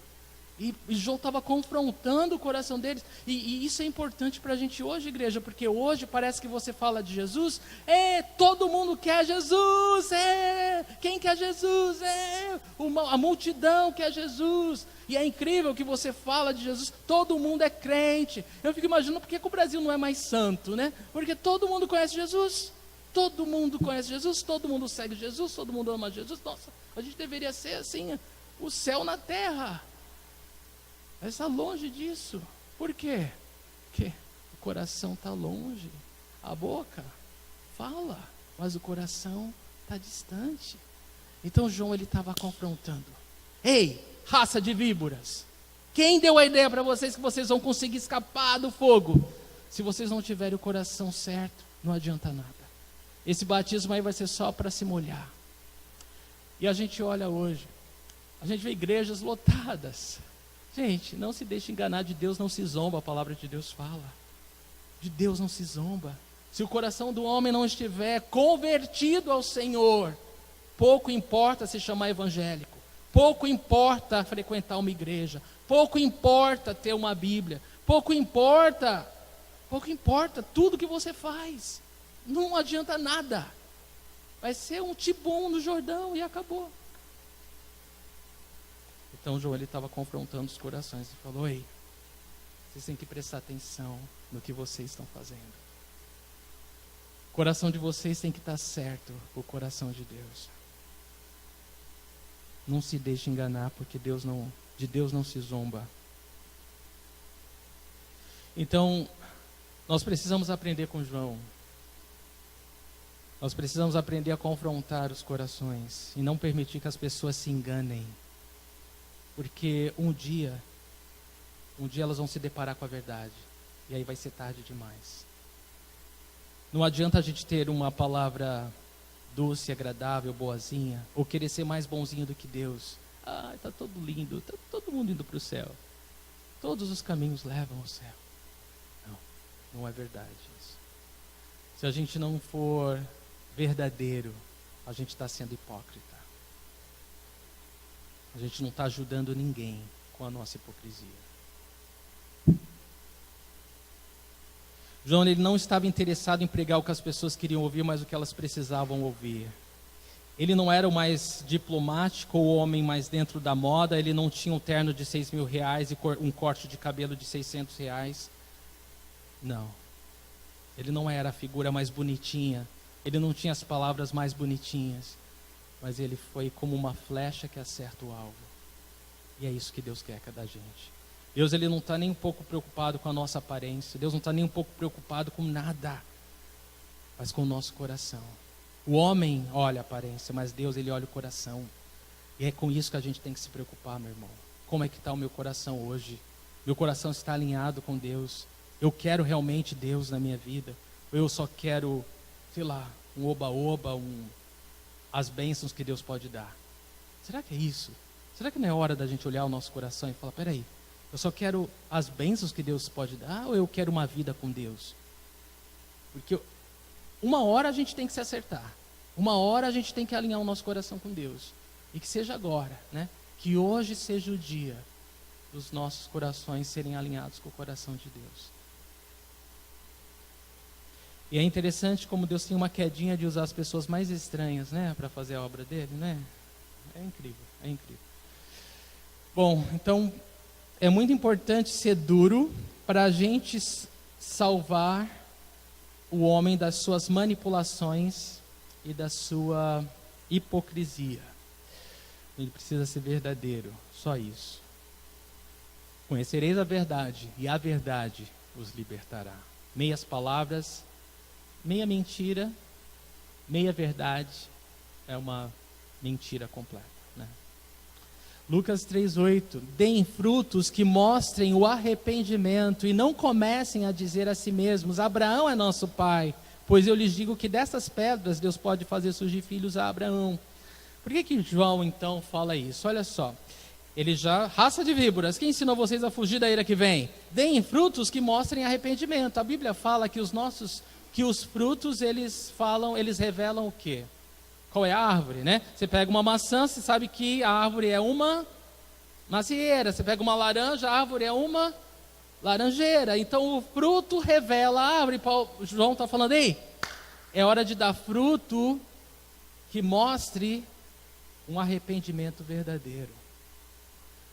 E João estava confrontando o coração deles. E isso é importante para a gente hoje, igreja, porque hoje parece que você fala de Jesus, todo mundo quer Jesus, quem quer Jesus? A multidão quer Jesus. E é incrível que você fala de Jesus, todo mundo é crente. Eu fico imaginando por que o Brasil não é mais santo, né? Porque todo mundo conhece Jesus. Todo mundo conhece Jesus, todo mundo segue Jesus, todo mundo ama Jesus. Nossa, a gente deveria ser assim, o céu na terra. Mas está longe disso. Por quê? Porque o coração está longe. A boca fala, mas o coração está distante. Então João, ele estava confrontando. Ei, raça de víboras, quem deu a ideia para vocês que vocês vão conseguir escapar do fogo? Se vocês não tiverem o coração certo, não adianta nada. Esse batismo aí vai ser só para se molhar. E a gente olha hoje, a gente vê igrejas lotadas. Gente, não se deixe enganar, de Deus não se zomba, a palavra de Deus fala. De Deus não se zomba. Se o coração do homem não estiver convertido ao Senhor, pouco importa se chamar evangélico, pouco importa frequentar uma igreja, pouco importa ter uma Bíblia, pouco importa tudo que você faz. Não adianta nada. Vai ser um tibum no Jordão e acabou. Então João, ele estava confrontando os corações e falou, vocês têm que prestar atenção no que vocês estão fazendo. O coração de vocês tem que estar certo com o coração de Deus. Não se deixe enganar, porque de Deus não se zomba. Então, nós precisamos aprender com João. Nós precisamos aprender a confrontar os corações e não permitir que as pessoas se enganem. Porque um dia elas vão se deparar com a verdade. E aí vai ser tarde demais. Não adianta a gente ter uma palavra doce, agradável, boazinha, ou querer ser mais bonzinho do que Deus. Está todo lindo, está todo mundo indo para o céu. Todos os caminhos levam ao céu. Não é verdade isso. Se a gente não for verdadeiro, a gente está sendo hipócrita. A gente não está ajudando ninguém com a nossa hipocrisia. João, ele não estava interessado em pregar o que as pessoas queriam ouvir, mas o que elas precisavam ouvir. Ele não era o mais diplomático, ou o homem mais dentro da moda. Ele não tinha um terno de R$6.000 e um corte de cabelo de R$600. Não. Ele não era a figura mais bonitinha. Ele não tinha as palavras mais bonitinhas. Mas ele foi como uma flecha que acerta o alvo. E é isso que Deus quer da gente. Deus, ele não está nem um pouco preocupado com a nossa aparência. Deus não está nem um pouco preocupado com nada, mas com o nosso coração. O homem olha a aparência, mas Deus, ele olha o coração. E é com isso que a gente tem que se preocupar, meu irmão. Como é que está o meu coração hoje? Meu coração está alinhado com Deus? Eu quero realmente Deus na minha vida? Ou eu só quero, sei lá, um oba-oba, as bênçãos que Deus pode dar. Será que é isso? Será que não é hora da gente olhar o nosso coração e falar, peraí, eu só quero as bênçãos que Deus pode dar ou eu quero uma vida com Deus? Porque uma hora a gente tem que se acertar. Uma hora a gente tem que alinhar o nosso coração com Deus. E que seja agora, né? Que hoje seja o dia dos nossos corações serem alinhados com o coração de Deus. E é interessante como Deus tem uma quedinha de usar as pessoas mais estranhas, né? Para fazer a obra dele, né? É incrível, é incrível. Bom, então é muito importante ser duro para a gente salvar o homem das suas manipulações e da sua hipocrisia. Ele precisa ser verdadeiro, só isso. Conhecereis a verdade, e a verdade os libertará. Meias palavras, meia mentira, meia verdade é uma mentira completa, né? Lucas 3:8, deem frutos que mostrem o arrependimento e não comecem a dizer a si mesmos, Abraão é nosso pai, pois eu lhes digo que dessas pedras Deus pode fazer surgir filhos a Abraão. Por que João então fala isso? Olha só, ele já, raça de víboras, quem ensinou vocês a fugir da ira que vem? Deem frutos que mostrem arrependimento. A Bíblia fala que os frutos eles revelam o quê? Qual é a árvore, né? Você pega uma maçã, você sabe que a árvore é uma macieira. Você pega uma laranja, a árvore é uma laranjeira. Então o fruto revela a árvore. João está falando, ei, é hora de dar fruto que mostre um arrependimento verdadeiro.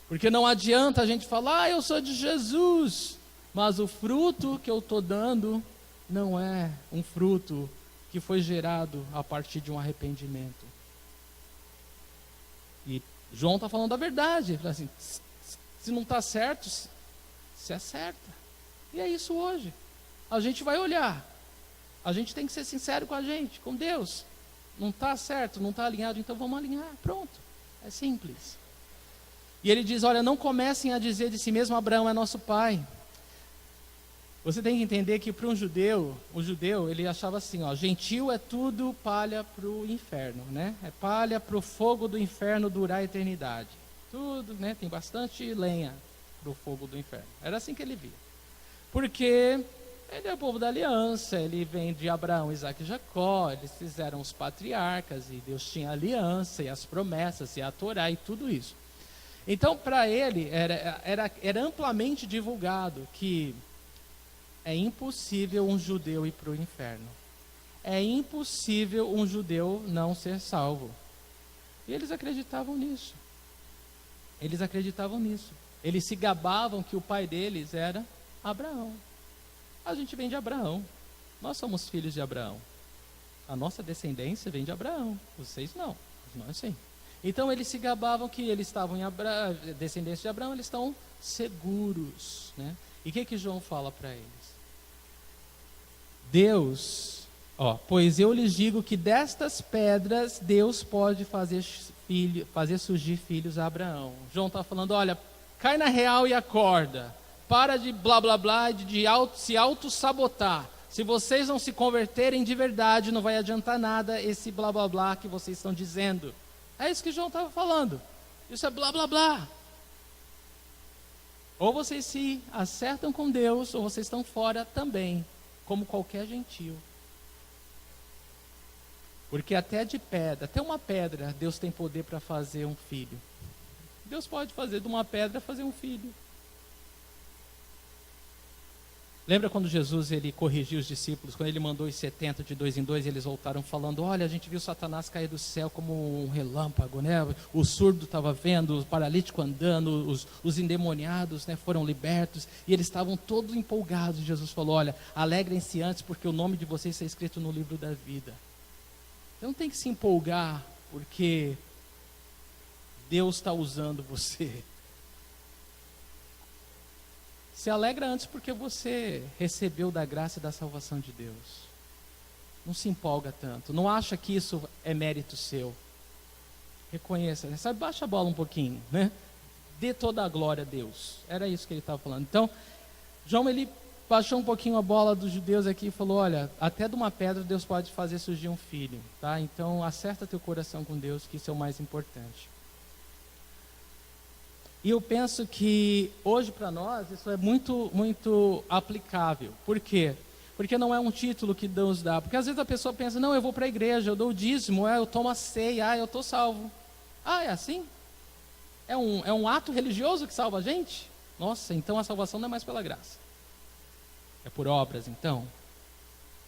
Porque não adianta a gente falar, eu sou de Jesus, mas o fruto que eu estou dando não é um fruto que foi gerado a partir de um arrependimento. E João está falando a verdade. Ele fala assim, se não está certo, se acerta. E é isso hoje. A gente vai olhar. A gente tem que ser sincero com a gente, com Deus. Não está certo, não está alinhado, então vamos alinhar. Pronto. É simples. E ele diz, olha, não comecem a dizer de si mesmo, Abraão é nosso pai. Você tem que entender que para um judeu, o judeu, ele achava assim, ó, gentil é tudo palha para o inferno, né? É palha para o fogo do inferno durar a eternidade. Tudo, né? Tem bastante lenha para o fogo do inferno. Era assim que ele via. Porque ele é o povo da aliança, ele vem de Abraão, Isaac e Jacó, eles fizeram os patriarcas, e Deus tinha a aliança, e as promessas, e a Torá, e tudo isso. Então, para ele, era amplamente divulgado que é impossível um judeu ir para o inferno. É impossível um judeu não ser salvo. E eles acreditavam nisso. Eles acreditavam nisso. Eles se gabavam que o pai deles era Abraão. A gente vem de Abraão. Nós somos filhos de Abraão. A nossa descendência vem de Abraão. Vocês não. Nós sim. Então eles se gabavam que eles estavam em descendência de Abraão, eles estão seguros, né? E o que João fala para eles? Deus, pois eu lhes digo que destas pedras Deus pode fazer surgir filhos a Abraão. João está falando, olha, cai na real e acorda. Para de blá blá blá, de se auto-sabotar. Se vocês não se converterem de verdade, não vai adiantar nada esse blá blá blá que vocês estão dizendo. É isso que João estava falando. Isso é blá blá blá. Ou vocês se acertam com Deus, ou vocês estão fora também, como qualquer gentio. Porque até uma pedra, Deus tem poder para fazer um filho. Deus pode fazer de uma pedra fazer um filho. Lembra quando Jesus ele corrigiu os discípulos, quando ele mandou os 70 de 2 em 2, eles voltaram falando, olha, a gente viu Satanás cair do céu como um relâmpago, né? O surdo estava vendo, o paralítico andando, os endemoniados, né, foram libertos, e eles estavam todos empolgados. Jesus falou, olha, alegrem-se antes, porque o nome de vocês está escrito no livro da vida. Então tem que se empolgar, porque Deus está usando você. Se alegra antes porque você recebeu da graça e da salvação de Deus. Não se empolga tanto. Não acha que isso é mérito seu. Reconheça, né? Sabe, baixa a bola um pouquinho, né? Dê toda a glória a Deus. Era isso que ele estava falando. Então, João, ele baixou um pouquinho a bola dos judeus aqui e falou, olha, até de uma pedra Deus pode fazer surgir um filho, tá? Então acerta teu coração com Deus, que isso é o mais importante. E eu penso que hoje para nós isso é muito, muito aplicável. Por quê? Porque não é um título que Deus dá. Porque às vezes a pessoa pensa, não, eu vou para a igreja, eu dou o dízimo, eu tomo a ceia, eu estou salvo. Ah, é assim? É um ato religioso que salva a gente? Nossa, então a salvação não é mais pela graça. É por obras, então?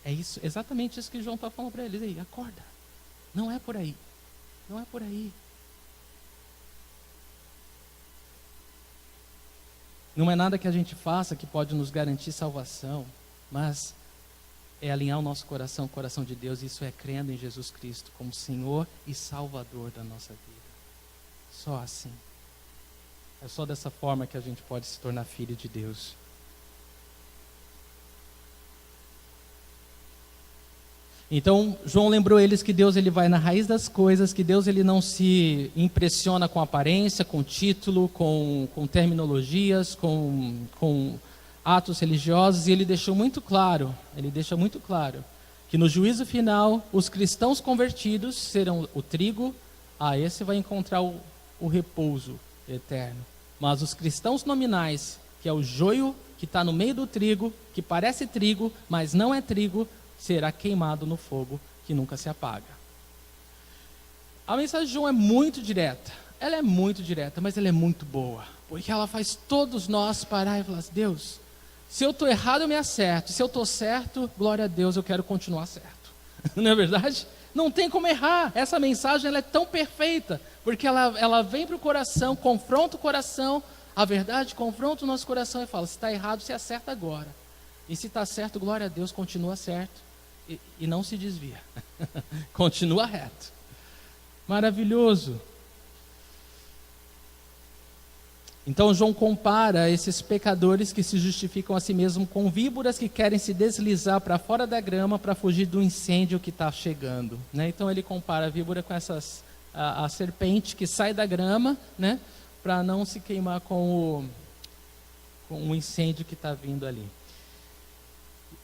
É isso, exatamente isso que João está falando para eles aí. Acorda. Não é por aí. Não é por aí. Não é nada que a gente faça que pode nos garantir salvação, mas é alinhar o nosso coração com o coração de Deus, e isso é crendo em Jesus Cristo como Senhor e Salvador da nossa vida. Só assim. É só dessa forma que a gente pode se tornar filho de Deus. Então, João lembrou eles que Deus ele vai na raiz das coisas, que Deus ele não se impressiona com aparência, com título, com terminologias, com atos religiosos, e ele deixa muito claro que no juízo final, os cristãos convertidos serão o trigo, esse vai encontrar o repouso eterno. Mas os cristãos nominais, que é o joio que está no meio do trigo, que parece trigo, mas não é trigo, será queimado no fogo que nunca se apaga. A mensagem de João é muito direta. Ela é muito direta, mas ela é muito boa. Porque ela faz todos nós parar e falar assim, Deus, se eu estou errado eu me acerto. Se eu estou certo, glória a Deus, eu quero continuar certo. Não é verdade? Não tem como errar. Essa mensagem ela é tão perfeita. Porque ela vem para o coração, confronta o coração. A verdade confronta o nosso coração e fala, se está errado, se acerta agora. E se está certo, glória a Deus, continua certo. E não se desvia. Continua reto. Maravilhoso. Então João compara esses pecadores que se justificam a si mesmos com víboras que querem se deslizar para fora da grama para fugir do incêndio que está chegando, né? Então ele compara a víbora com a serpente que sai da grama, né? Para não se queimar com o incêndio que está vindo ali.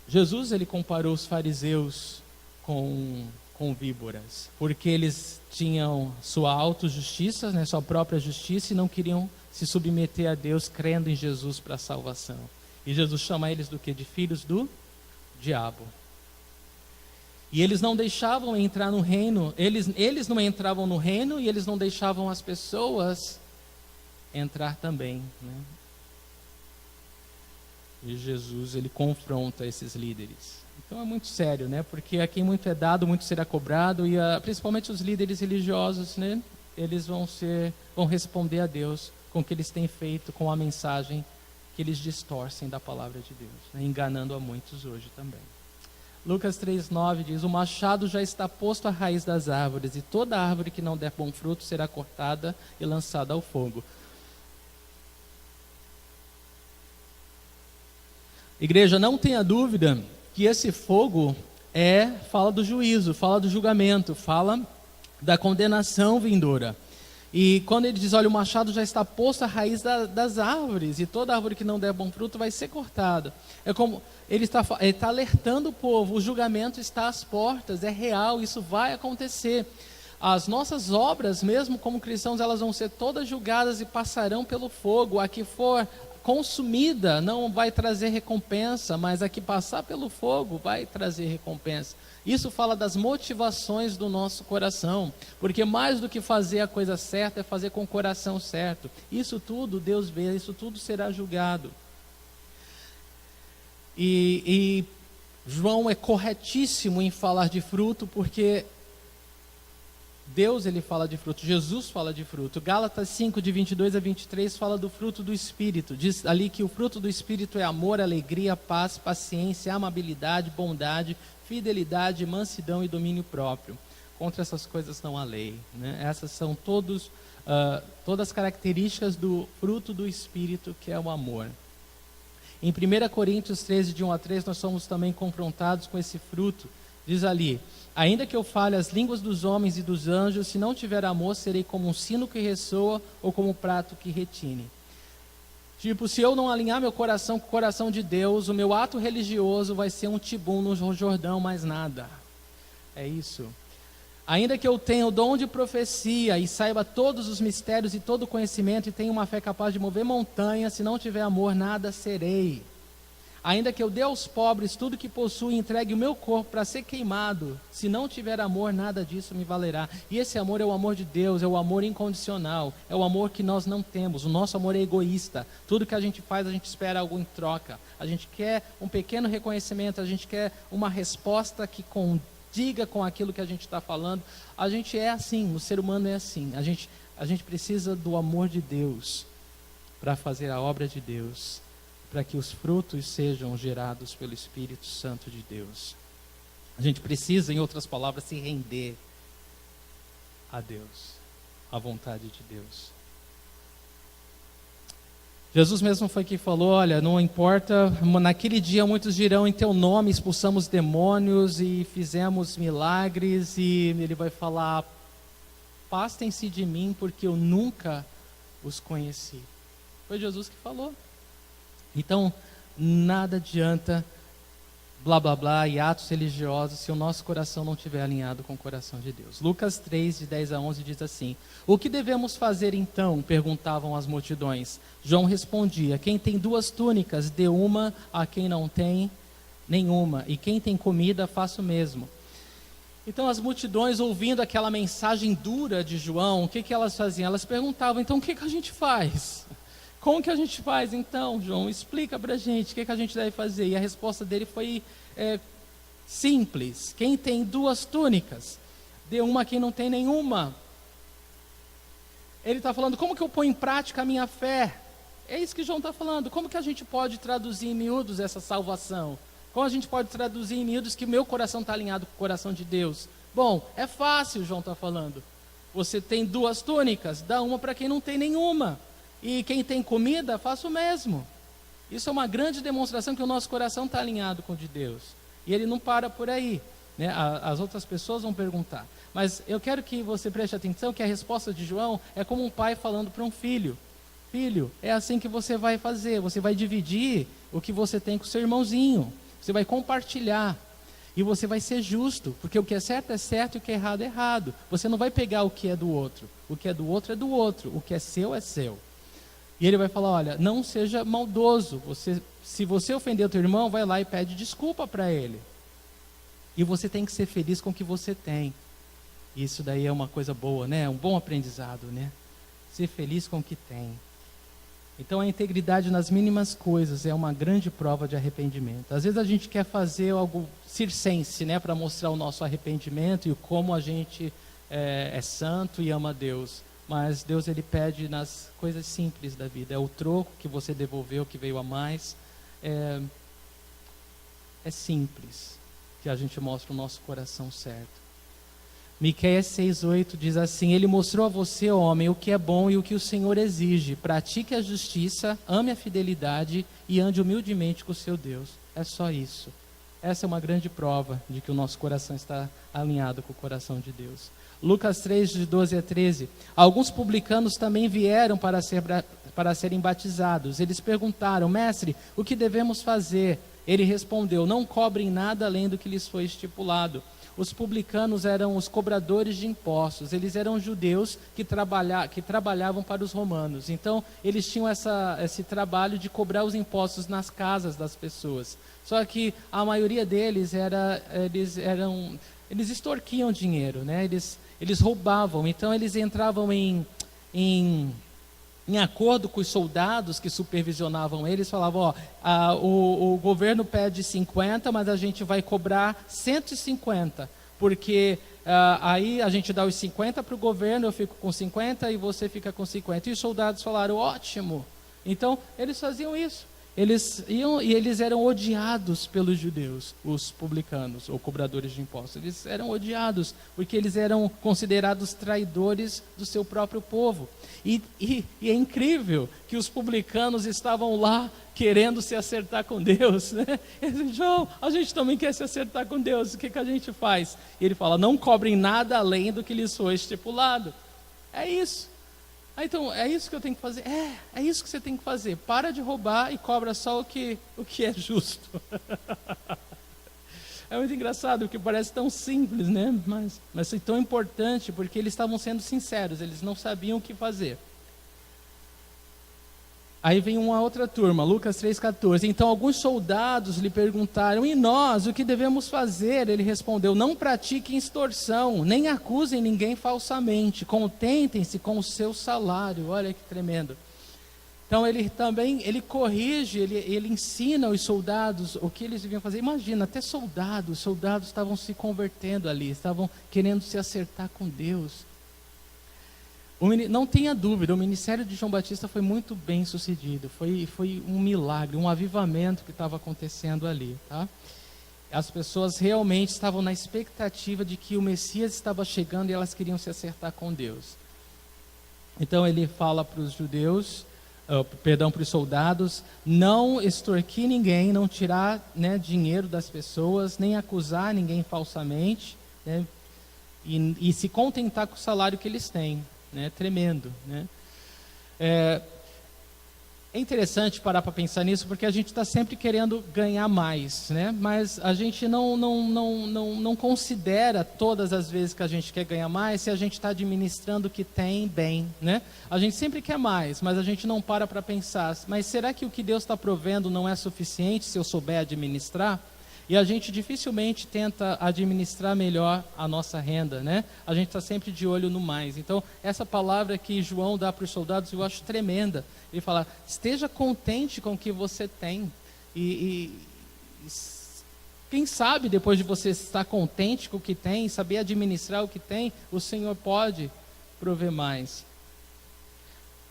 Jesus ele comparou os fariseus com víboras, porque eles tinham sua autojustiça, né, sua própria justiça, e não queriam se submeter a Deus crendo em Jesus para a salvação. E Jesus chama eles do quê? De filhos do diabo. E eles não deixavam entrar no reino, eles não entravam no reino, e eles não deixavam as pessoas entrar também, né? E Jesus, ele confronta esses líderes. Então é muito sério, né? Porque a quem muito é dado, muito será cobrado. E principalmente os líderes religiosos, né? Eles vão responder a Deus com o que eles têm feito, com a mensagem que eles distorcem da palavra de Deus, né? Enganando a muitos hoje também. Lucas 3,9 diz, o machado já está posto à raiz das árvores, e toda árvore que não der bom fruto será cortada e lançada ao fogo. Igreja, não tenha dúvida que esse fogo fala do juízo, fala do julgamento, fala da condenação vindoura. E quando ele diz, olha, o machado já está posto à raiz das árvores, e toda árvore que não der bom fruto vai ser cortada. É como ele está alertando o povo, o julgamento está às portas, é real, isso vai acontecer. As nossas obras, mesmo como cristãos, elas vão ser todas julgadas e passarão pelo fogo. A que for consumida não vai trazer recompensa, mas a que passar pelo fogo vai trazer recompensa. Isso fala das motivações do nosso coração, porque mais do que fazer a coisa certa é fazer com o coração certo. Isso tudo Deus vê, isso tudo será julgado. E João é corretíssimo em falar de fruto, porque Deus ele fala de fruto, Jesus fala de fruto. Gálatas 5, de 22 a 23, fala do fruto do Espírito. Diz ali que o fruto do Espírito é amor, alegria, paz, paciência, amabilidade, bondade, fidelidade, mansidão e domínio próprio. Contra essas coisas não há lei, né? Essas são todas as características do fruto do Espírito, que é o amor. Em 1 Coríntios 13, de 1 a 3, nós somos também confrontados com esse fruto. Diz ali, ainda que eu fale as línguas dos homens e dos anjos, se não tiver amor, serei como um sino que ressoa ou como um prato que retine. Tipo, se eu não alinhar meu coração com o coração de Deus, o meu ato religioso vai ser um tibum no Jordão, mais nada. É isso. Ainda que eu tenha o dom de profecia e saiba todos os mistérios e todo o conhecimento e tenha uma fé capaz de mover montanhas, se não tiver amor, nada serei. Ainda que eu dê aos pobres tudo que possuo e entregue o meu corpo para ser queimado, se não tiver amor, nada disso me valerá. E esse amor é o amor de Deus, é o amor incondicional, é o amor que nós não temos. O nosso amor é egoísta. Tudo que a gente faz, a gente espera algo em troca. A gente quer um pequeno reconhecimento, a gente quer uma resposta que condiga com aquilo que a gente está falando. A gente é assim, o ser humano é assim. A gente precisa do amor de Deus para fazer a obra de Deus, para que os frutos sejam gerados pelo Espírito Santo de Deus. A gente precisa, em outras palavras, se render a Deus, à vontade de Deus. Jesus mesmo foi que falou, olha, não importa, naquele dia muitos dirão, em teu nome expulsamos demônios e fizemos milagres, e ele vai falar, afastem-se de mim, porque eu nunca os conheci. Foi Jesus que falou. Então, nada adianta blá blá blá e atos religiosos se o nosso coração não estiver alinhado com o coração de Deus. Lucas 3, de 10 a 11 diz assim: o que devemos fazer então? Perguntavam as multidões. João respondia: quem tem 2 túnicas, dê uma a quem não tem nenhuma, e quem tem comida, faça o mesmo. Então as multidões, ouvindo aquela mensagem dura de João, o que elas faziam? Elas perguntavam, então o que a gente faz? Como que a gente faz então, João? Explica para a gente o que a gente deve fazer. E a resposta dele foi simples. Quem tem 2 túnicas, dê uma a quem não tem nenhuma. Ele está falando, como que eu ponho em prática a minha fé? É isso que João está falando. Como que a gente pode traduzir em miúdos essa salvação? Como a gente pode traduzir em miúdos que o meu coração está alinhado com o coração de Deus? Bom, é fácil, João está falando. Você tem 2 túnicas, dá uma para quem não tem nenhuma. E quem tem comida, faça o mesmo. Isso é uma grande demonstração que o nosso coração está alinhado com o de Deus. E ele não para por aí, né? As outras pessoas vão perguntar. Mas eu quero que você preste atenção que a resposta de João é como um pai falando para um filho. Filho, é assim que você vai fazer. Você vai dividir o que você tem com o seu irmãozinho. Você vai compartilhar. E você vai ser justo, porque o que é certo e o que é errado. Você não vai pegar o que é do outro. O que é do outro é do outro. O que é seu é seu. E ele vai falar, olha, não seja maldoso. Se você ofender o teu irmão, vai lá e pede desculpa para ele. E você tem que ser feliz com o que você tem. Isso daí é uma coisa boa, né? É um bom aprendizado, né? Ser feliz com o que tem. Então a integridade nas mínimas coisas é uma grande prova de arrependimento. Às vezes a gente quer fazer algo circense, né? Para mostrar o nosso arrependimento e como a gente é santo e ama a Deus. Mas Deus, ele pede nas coisas simples da vida. É o troco que você devolveu, que veio a mais. É simples que a gente mostra o nosso coração certo. Miqueias 6,8 diz assim: ele mostrou a você, homem, o que é bom e o que o Senhor exige. Pratique a justiça, ame a fidelidade e ande humildemente com o seu Deus. É só isso. Essa é uma grande prova de que o nosso coração está alinhado com o coração de Deus. Lucas 3, de 12 a 13. Alguns publicanos também vieram para serem batizados. Eles perguntaram, mestre, o que devemos fazer? Ele respondeu, não cobrem nada além do que lhes foi estipulado. Os publicanos eram os cobradores de impostos. Eles eram judeus que trabalhavam para os romanos. Então, eles tinham esse trabalho de cobrar os impostos nas casas das pessoas. Só que a maioria deles eles extorquiam dinheiro, né? Eles roubavam. Então, eles entravam em acordo com os soldados que supervisionavam eles, falavam, o governo pede 50, mas a gente vai cobrar 150, porque aí a gente dá os 50 para o governo, eu fico com 50 e você fica com 50. E os soldados falaram, ótimo. Então, eles faziam isso. Eles iam e eles eram odiados pelos judeus, os publicanos, ou cobradores de impostos. Eles eram odiados, porque eles eram considerados traidores do seu próprio povo. E é incrível que os publicanos estavam lá querendo se acertar com Deus, né? Eles, João, a gente também quer se acertar com Deus, o que a gente faz? E ele fala, não cobrem nada além do que lhes foi estipulado. É isso. Então, é isso que eu tenho que fazer? É isso que você tem que fazer. Para de roubar e cobra só o que é justo. É muito engraçado, porque parece tão simples, né? Mas é tão importante, porque eles estavam sendo sinceros, eles não sabiam o que fazer. Aí vem uma outra turma, Lucas 3,14. Então alguns soldados lhe perguntaram: e nós, o que devemos fazer? Ele respondeu: não pratiquem extorsão, nem acusem ninguém falsamente, contentem-se com o seu salário. Olha que tremendo. Então ele corrige, ele ensina os soldados o que eles deviam fazer. Imagina, até soldados estavam se convertendo ali, estavam querendo se acertar com Deus. Não tenha dúvida, o ministério de João Batista foi muito bem sucedido, foi um milagre, um avivamento que estava acontecendo ali, tá? As pessoas realmente estavam na expectativa de que o Messias estava chegando e elas queriam se acertar com Deus. Então ele fala para os judeus, para os soldados, não extorquir ninguém, não tirar, né, dinheiro das pessoas, nem acusar ninguém falsamente, né, e se contentar com o salário que eles têm. Né, tremendo, né? É interessante parar para pensar nisso, porque a gente está sempre querendo ganhar mais, né? Mas a gente não considera todas as vezes que a gente quer ganhar mais, se a gente está administrando o que tem bem, né? A gente sempre quer mais, mas a gente não para pensar, mas será que o que Deus está provendo não é suficiente se eu souber administrar? E a gente dificilmente tenta administrar melhor a nossa renda, né? A gente está sempre de olho no mais. Então, essa palavra que João dá para os soldados, eu acho tremenda. Ele fala: esteja contente com o que você tem. E quem sabe, depois de você estar contente com o que tem, saber administrar o que tem, o Senhor pode prover mais.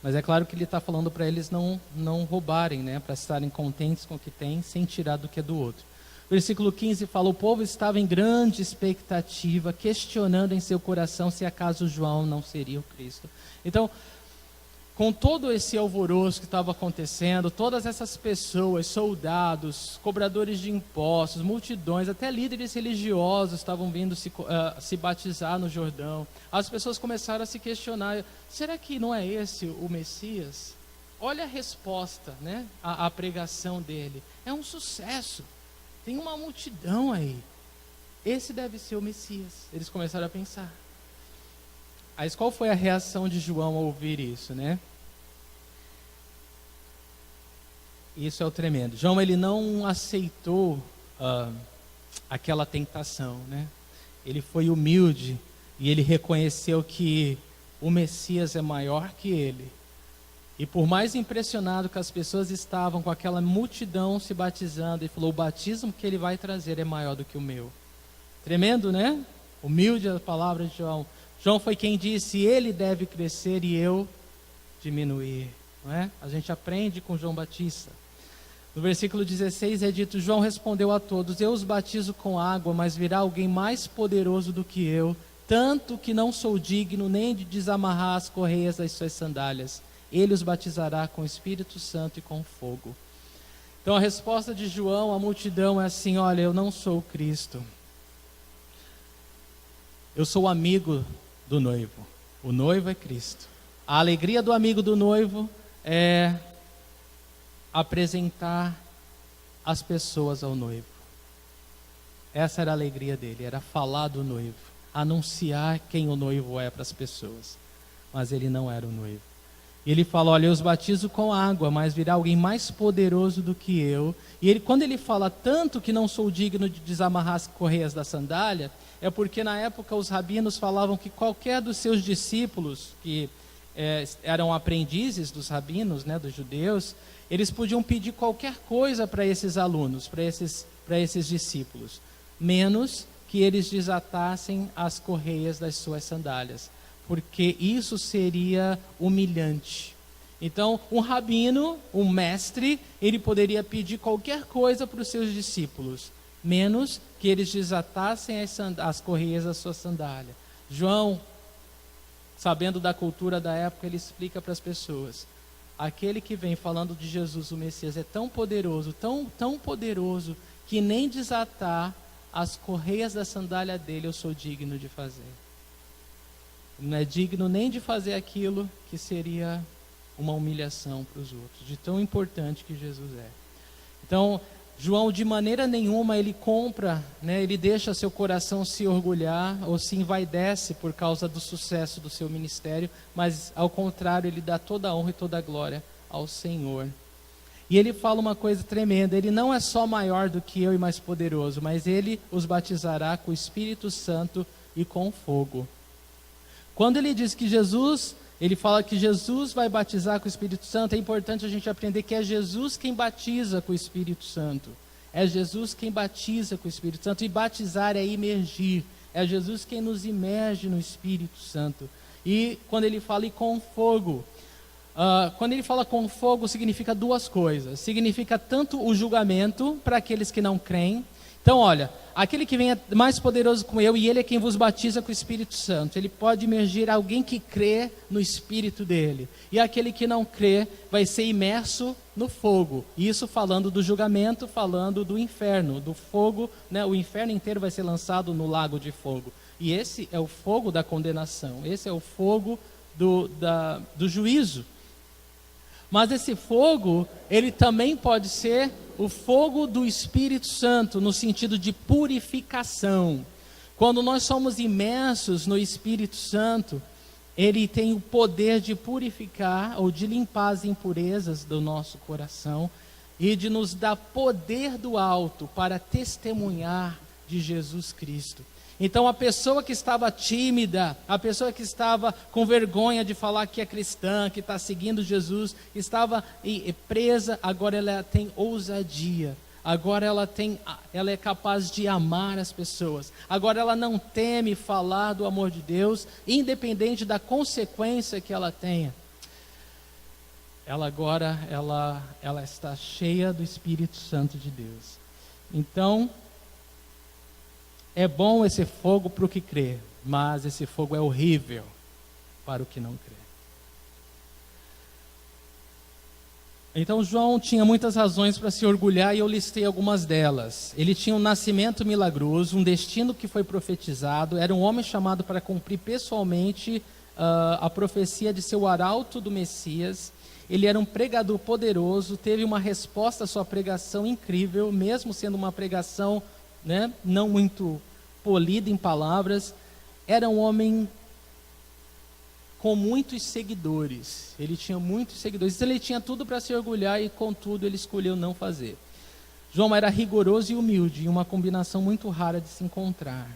Mas é claro que ele está falando para eles não roubarem, né? Para estarem contentes com o que tem, sem tirar do que é do outro. Versículo 15 fala: o povo estava em grande expectativa, questionando em seu coração se acaso João não seria o Cristo. Então, com todo esse alvoroço que estava acontecendo, todas essas pessoas, soldados, cobradores de impostos, multidões, até líderes religiosos estavam vindo se batizar no Jordão. As pessoas começaram a se questionar: será que não é esse o Messias? Olha a resposta, né? A pregação dele. É um sucesso. Tem uma multidão aí. Esse deve ser o Messias. Eles começaram a pensar. Mas qual foi a reação de João ao ouvir isso, né? Isso é o tremendo. João, ele não aceitou aquela tentação, né? Ele foi humilde e ele reconheceu que o Messias é maior que ele. E por mais impressionado que as pessoas estavam com aquela multidão se batizando, ele falou: o batismo que ele vai trazer é maior do que o meu. Tremendo, né? Humilde a palavra de João. João foi quem disse: ele deve crescer e eu diminuir. Não é? A gente aprende com João Batista. No versículo 16 é dito: João respondeu a todos: eu os batizo com água, mas virá alguém mais poderoso do que eu, tanto que não sou digno nem de desamarrar as correias das suas sandálias. Ele os batizará com o Espírito Santo e com fogo. Então a resposta de João à multidão é assim: olha, eu não sou o Cristo. Eu sou o amigo do noivo. O noivo é Cristo. A alegria do amigo do noivo é apresentar as pessoas ao noivo. Essa era a alegria dele, era falar do noivo, anunciar quem o noivo é para as pessoas. Mas ele não era o noivo. E ele fala: olha, eu os batizo com água, mas virá alguém mais poderoso do que eu. E quando ele fala tanto que não sou digno de desamarrar as correias da sandália, é porque na época os rabinos falavam que qualquer dos seus discípulos, que eram aprendizes dos rabinos, né, dos judeus, eles podiam pedir qualquer coisa para esses alunos, para esses discípulos, menos que eles desatassem as correias das suas sandálias, porque isso seria humilhante. Então, um rabino, um mestre, ele poderia pedir qualquer coisa para os seus discípulos, menos que eles desatassem as correias da sua sandália. João, sabendo da cultura da época, ele explica para as pessoas: aquele que vem falando de Jesus, o Messias, é tão poderoso, tão poderoso, que nem desatar as correias da sandália dele eu sou digno de fazer. não é digno nem de fazer aquilo que seria uma humilhação para os outros, de tão importante que Jesus é. Então, João, de maneira nenhuma, ele compra, né, ele deixa seu coração se orgulhar ou se envaidece por causa do sucesso do seu ministério, mas, ao contrário, ele dá toda a honra e toda a glória ao Senhor. E ele fala uma coisa tremenda: ele não é só maior do que eu e mais poderoso, mas ele os batizará com o Espírito Santo e com fogo. Quando ele diz que ele fala que Jesus vai batizar com o Espírito Santo, é importante a gente aprender que é Jesus quem batiza com o Espírito Santo. É Jesus quem batiza com o Espírito Santo, e batizar é imergir. É Jesus quem nos imerge no Espírito Santo. E quando ele fala com fogo, quando ele fala com fogo, significa duas coisas. Significa tanto o julgamento para aqueles que não creem. Então, olha, aquele que vem é mais poderoso que eu, e ele é quem vos batiza com o Espírito Santo. Ele pode imergir alguém que crê no Espírito dele. E aquele que não crê vai ser imerso no fogo. Isso falando do julgamento, falando do inferno, do fogo, né? O inferno inteiro vai ser lançado no lago de fogo. E esse é o fogo da condenação. Esse é o fogo do juízo. Mas esse fogo, ele também pode ser o fogo do Espírito Santo, no sentido de purificação. Quando nós somos imersos no Espírito Santo, ele tem o poder de purificar ou de limpar as impurezas do nosso coração e de nos dar poder do alto para testemunhar de Jesus Cristo. Então, a pessoa que estava tímida, a pessoa que estava com vergonha de falar que é cristã, que está seguindo Jesus, estava presa, agora ela tem ousadia. Agora ela é capaz de amar as pessoas. Agora ela não teme falar do amor de Deus, independente da consequência que ela tenha. Ela agora está cheia do Espírito Santo de Deus. Então, é bom esse fogo para o que crê, mas esse fogo é horrível para o que não crê. Então João tinha muitas razões para se orgulhar, e eu listei algumas delas. Ele tinha um nascimento milagroso, um destino que foi profetizado, era um homem chamado para cumprir pessoalmente a profecia de ser o arauto do Messias. Ele era um pregador poderoso, teve uma resposta à sua pregação incrível, mesmo sendo uma pregação, né, não muito polida em palavras. Era um homem com muitos seguidores. Ele tinha muitos seguidores. Ele tinha tudo para se orgulhar, e contudo ele escolheu não fazer. João era rigoroso e humilde, uma combinação muito rara de se encontrar.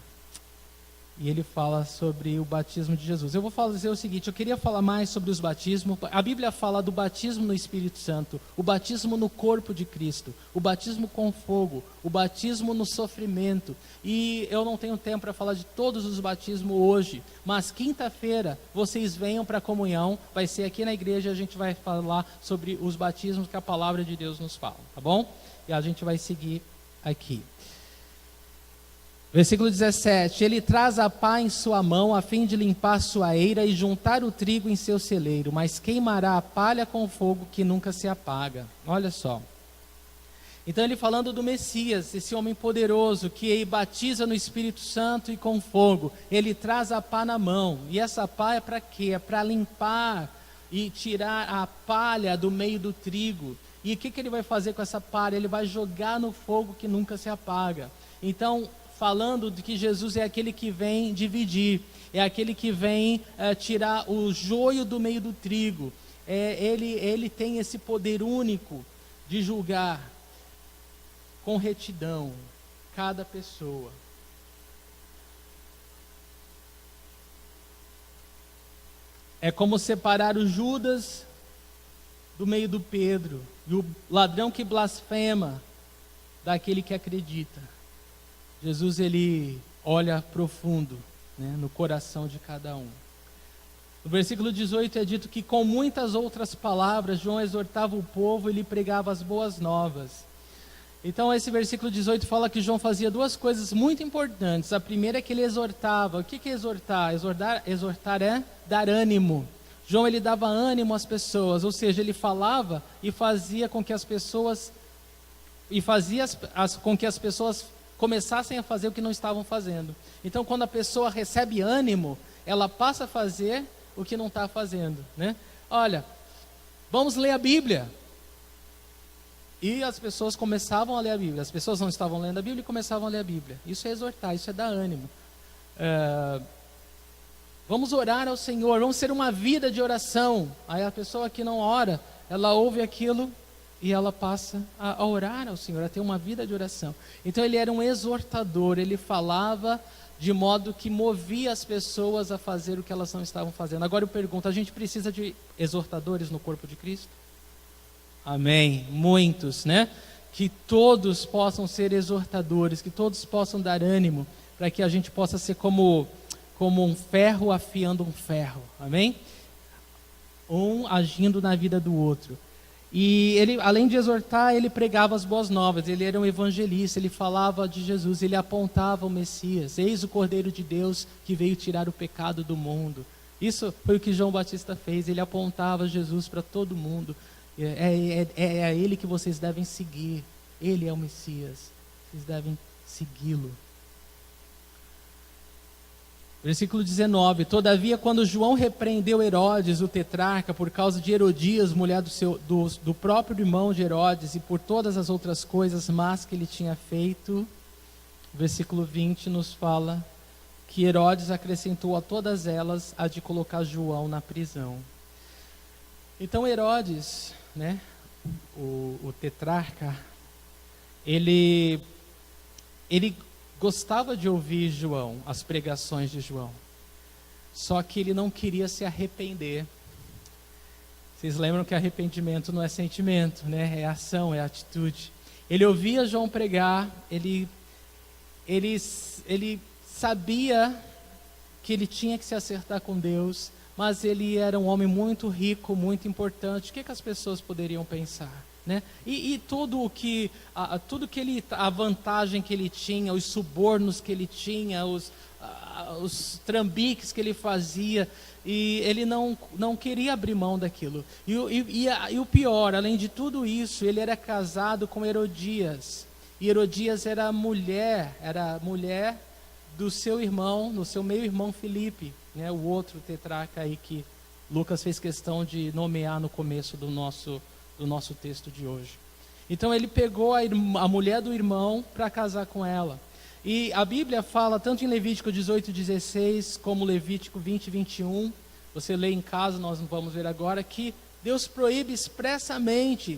E ele fala sobre o batismo de Jesus. Eu vou fazer o seguinte: eu queria falar mais sobre os batismos. A Bíblia fala do batismo no Espírito Santo, o batismo no corpo de Cristo, o batismo com fogo, o batismo no sofrimento. E eu não tenho tempo para falar de todos os batismos hoje, mas quinta-feira vocês venham para a comunhão, vai ser aqui na igreja, a gente vai falar sobre os batismos que a palavra de Deus nos fala, tá bom? E a gente vai seguir aqui. Versículo 17: ele traz a pá em sua mão, a fim de limpar sua eira e juntar o trigo em seu celeiro, mas queimará a palha com fogo que nunca se apaga. Olha só. Então ele falando do Messias, esse homem poderoso que batiza no Espírito Santo e com fogo. Ele traz a pá na mão, e essa pá é para quê? É para limpar e tirar a palha do meio do trigo. E o que ele vai fazer com essa palha? Ele vai jogar no fogo que nunca se apaga. Então, falando de que Jesus é aquele que vem dividir, é aquele que vem tirar o joio do meio do trigo. Ele tem esse poder único de julgar com retidão cada pessoa. É como separar o Judas do meio do Pedro, e o ladrão que blasfema daquele que acredita. Jesus, ele olha profundo, né, no coração de cada um. No versículo 18 é dito que com muitas outras palavras João exortava o povo e lhe pregava as boas novas. Então esse versículo 18 fala que João fazia duas coisas muito importantes. A primeira é que ele exortava. O que é exortar? Exortar é dar ânimo. João, ele dava ânimo às pessoas, ou seja, ele falava e fazia com que as pessoas começassem a fazer o que não estavam fazendo. Então, quando a pessoa recebe ânimo, ela passa a fazer o que não está fazendo, né? Olha, vamos ler a Bíblia. E as pessoas começavam a ler a Bíblia. As pessoas não estavam lendo a Bíblia e começavam a ler a Bíblia. Isso é exortar, isso é dar ânimo. Vamos orar ao Senhor, vamos ter uma vida de oração. Aí a pessoa que não ora, ela ouve aquilo e ela passa a orar ao Senhor, a ter uma vida de oração. Então ele era um exortador, ele falava de modo que movia as pessoas a fazer o que elas não estavam fazendo. Agora eu pergunto, a gente precisa de exortadores no corpo de Cristo? Amém, muitos, né? Que todos possam ser exortadores, que todos possam dar ânimo, para que a gente possa ser como um ferro afiando um ferro, amém? Um agindo na vida do outro. E ele, além de exortar, ele pregava as boas novas, ele era um evangelista, ele falava de Jesus, ele apontava o Messias, eis o Cordeiro de Deus que veio tirar o pecado do mundo. Isso foi o que João Batista fez, ele apontava Jesus para todo mundo. É a ele que vocês devem seguir, ele é o Messias, vocês devem segui-lo. Versículo 19: Todavia, quando João repreendeu Herodes, o tetrarca, por causa de Herodias, mulher do próprio irmão de Herodes, e por todas as outras coisas más que ele tinha feito, versículo 20 nos fala que Herodes acrescentou a todas elas a de colocar João na prisão. Então Herodes, né, o tetrarca, ele gostava de ouvir João, as pregações de João, só que ele não queria se arrepender. Vocês lembram que arrependimento não é sentimento, né? É ação, é atitude. Ele ouvia João pregar, ele sabia que ele tinha que se acertar com Deus, mas ele era um homem muito rico, muito importante. O que as pessoas poderiam pensar? Né? E tudo que a vantagem que ele tinha, os subornos que ele tinha, os trambiques que ele fazia, e ele não queria abrir mão daquilo. E o pior, além de tudo isso, ele era casado com Herodias, e Herodias era mulher do seu irmão, do seu meio-irmão Filipe, né? O outro tetrarca aí que Lucas fez questão de nomear no começo do nosso texto de hoje. Então ele pegou a mulher do irmão para casar com ela. E a Bíblia fala, tanto em Levítico 18:16, como Levítico 20:21, você lê em casa, nós não vamos ver agora, que Deus proíbe expressamente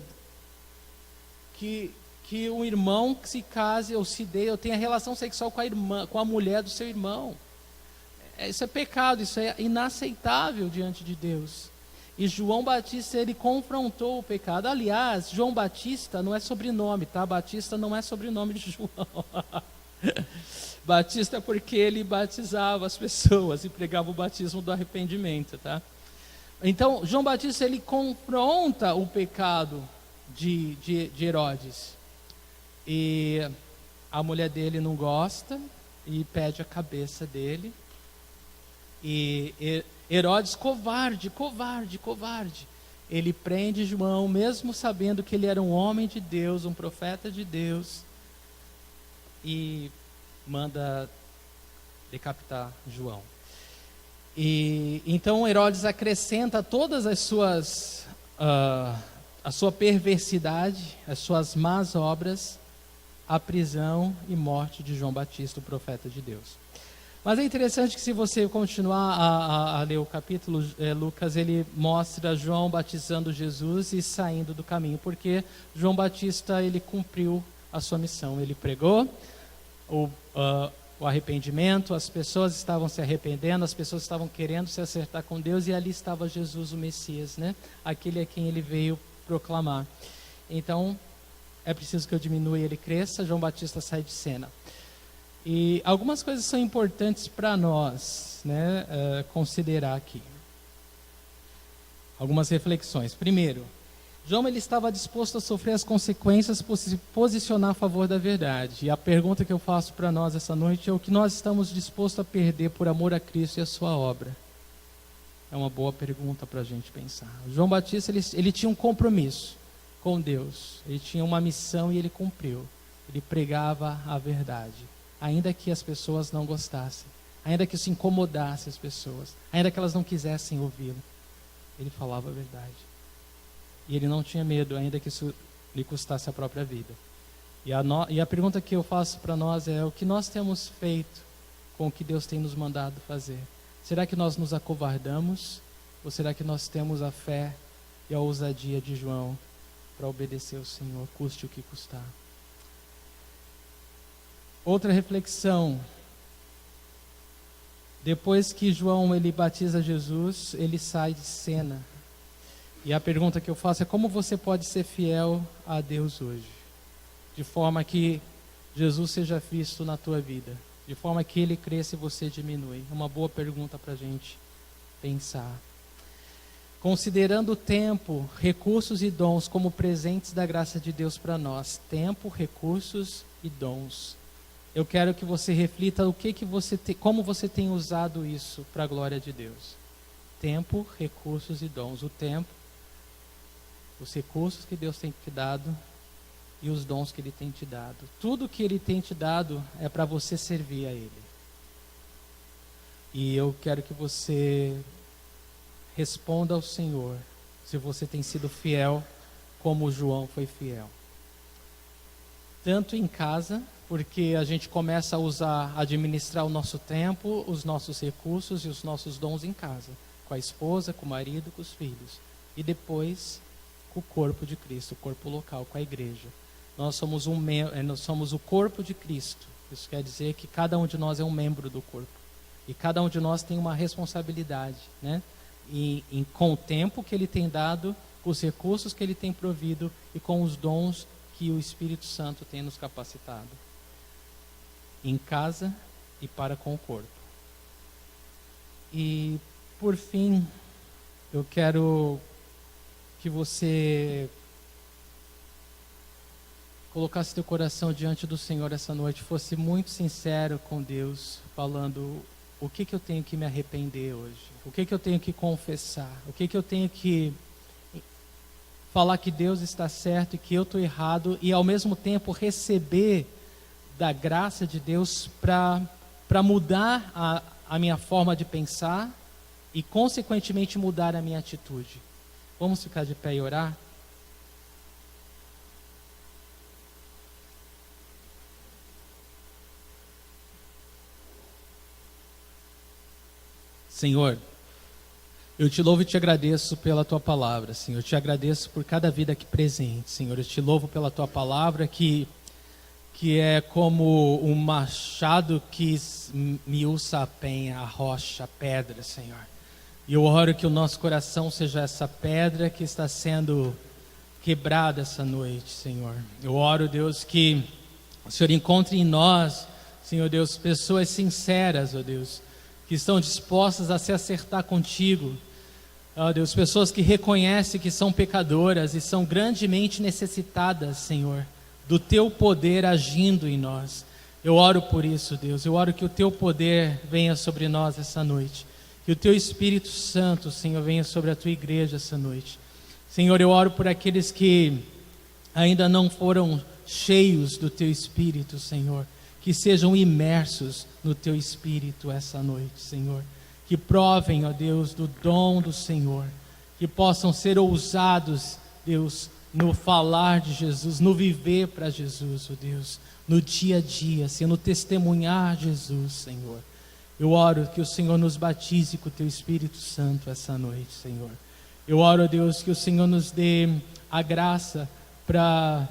que um irmão que se case ou se dê ou tenha relação sexual com a mulher do seu irmão. Isso é pecado, isso é inaceitável diante de Deus. E João Batista, ele confrontou o pecado. Aliás, João Batista não é sobrenome, tá? Batista não é sobrenome de João. Batista é porque ele batizava as pessoas e pregava o batismo do arrependimento, tá? Então, João Batista, ele confronta o pecado de Herodes. E a mulher dele não gosta e pede a cabeça dele. E Herodes, covarde, ele prende João, mesmo sabendo que ele era um homem de Deus, um profeta de Deus, e manda decapitar João. E então Herodes acrescenta todas a sua perversidade, as suas más obras, à prisão e morte de João Batista, o profeta de Deus. Mas é interessante que, se você continuar a ler o capítulo, Lucas, ele mostra João batizando Jesus e saindo do caminho, porque João Batista, ele cumpriu a sua missão. Ele pregou o arrependimento, as pessoas estavam se arrependendo, as pessoas estavam querendo se acertar com Deus, e ali estava Jesus, o Messias, né? Aquele a quem ele veio proclamar. Então, é preciso que eu diminua e ele cresça. João Batista sai de cena. E algumas coisas são importantes para nós, né, considerar aqui. Algumas reflexões. Primeiro, João, ele estava disposto a sofrer as consequências por se posicionar a favor da verdade. E a pergunta que eu faço para nós essa noite é: o que nós estamos dispostos a perder por amor a Cristo e a sua obra? É uma boa pergunta para a gente pensar. João Batista, ele tinha um compromisso com Deus. Ele tinha uma missão e ele cumpriu. Ele pregava a verdade, ainda que as pessoas não gostassem, ainda que isso incomodasse as pessoas, ainda que elas não quisessem ouvi-lo, ele falava a verdade. E ele não tinha medo, ainda que isso lhe custasse a própria vida. E a pergunta que eu faço para nós é: o que nós temos feito com o que Deus tem nos mandado fazer? Será que nós nos acovardamos? Ou será que nós temos a fé e a ousadia de João para obedecer ao Senhor, custe o que custar? Outra reflexão. Depois que João ele batiza Jesus, ele sai de cena. E a pergunta que eu faço é: como você pode ser fiel a Deus hoje? De forma que Jesus seja visto na tua vida, de forma que Ele cresça e você diminui. É uma boa pergunta para a gente pensar. Considerando o tempo, recursos e dons como presentes da graça de Deus para nós. Tempo, recursos e dons. Eu quero que você reflita como você tem usado isso para a glória de Deus. Tempo, recursos e dons. O tempo, os recursos que Deus tem te dado e os dons que Ele tem te dado. Tudo que Ele tem te dado é para você servir a Ele. E eu quero que você responda ao Senhor se você tem sido fiel como João foi fiel. Tanto em casa, porque a gente começa a administrar o nosso tempo, os nossos recursos e os nossos dons em casa, com a esposa, com o marido, com os filhos. E depois com o corpo de Cristo, o corpo local, com a igreja. Nós somos o corpo de Cristo. Isso quer dizer que cada um de nós é um membro do corpo. E cada um de nós tem uma responsabilidade, né? Com o tempo que Ele tem dado, com os recursos que Ele tem provido e com os dons que o Espírito Santo tem nos capacitado. Em casa e para com o corpo. E, por fim, eu quero que você colocasse teu coração diante do Senhor essa noite, fosse muito sincero com Deus, falando: o que eu tenho que me arrepender hoje? O que eu tenho que confessar? O que eu tenho que falar que Deus está certo e que eu estou errado, e ao mesmo tempo receber da graça de Deus para mudar a minha forma de pensar e consequentemente mudar a minha atitude? Vamos ficar de pé e orar? Senhor, eu te louvo e te agradeço pela tua palavra, Senhor. Eu te agradeço por cada vida aqui presente, Senhor. Eu te louvo pela tua palavra que é como um machado que miúça a penha, a rocha, a pedra, Senhor. E eu oro que o nosso coração seja essa pedra que está sendo quebrada essa noite, Senhor. Eu oro, Deus, que o Senhor encontre em nós, Senhor Deus, pessoas sinceras, ó Deus, que estão dispostas a se acertar contigo. Ó Deus, pessoas que reconhecem que são pecadoras e são grandemente necessitadas, Senhor, do teu poder agindo em nós. Eu oro por isso, Deus. Eu oro que o teu poder venha sobre nós essa noite. Que o teu Espírito Santo, Senhor, venha sobre a tua igreja essa noite. Senhor, eu oro por aqueles que ainda não foram cheios do teu Espírito, Senhor. Que sejam imersos no teu Espírito essa noite, Senhor. Que provem, ó Deus, do dom do Senhor. Que possam ser ousados, Deus, no falar de Jesus, no viver para Jesus, ó Deus. No dia a dia, Senhor, no testemunhar Jesus, Senhor. Eu oro que o Senhor nos batize com o teu Espírito Santo essa noite, Senhor. Eu oro, ó Deus, que o Senhor nos dê a graça para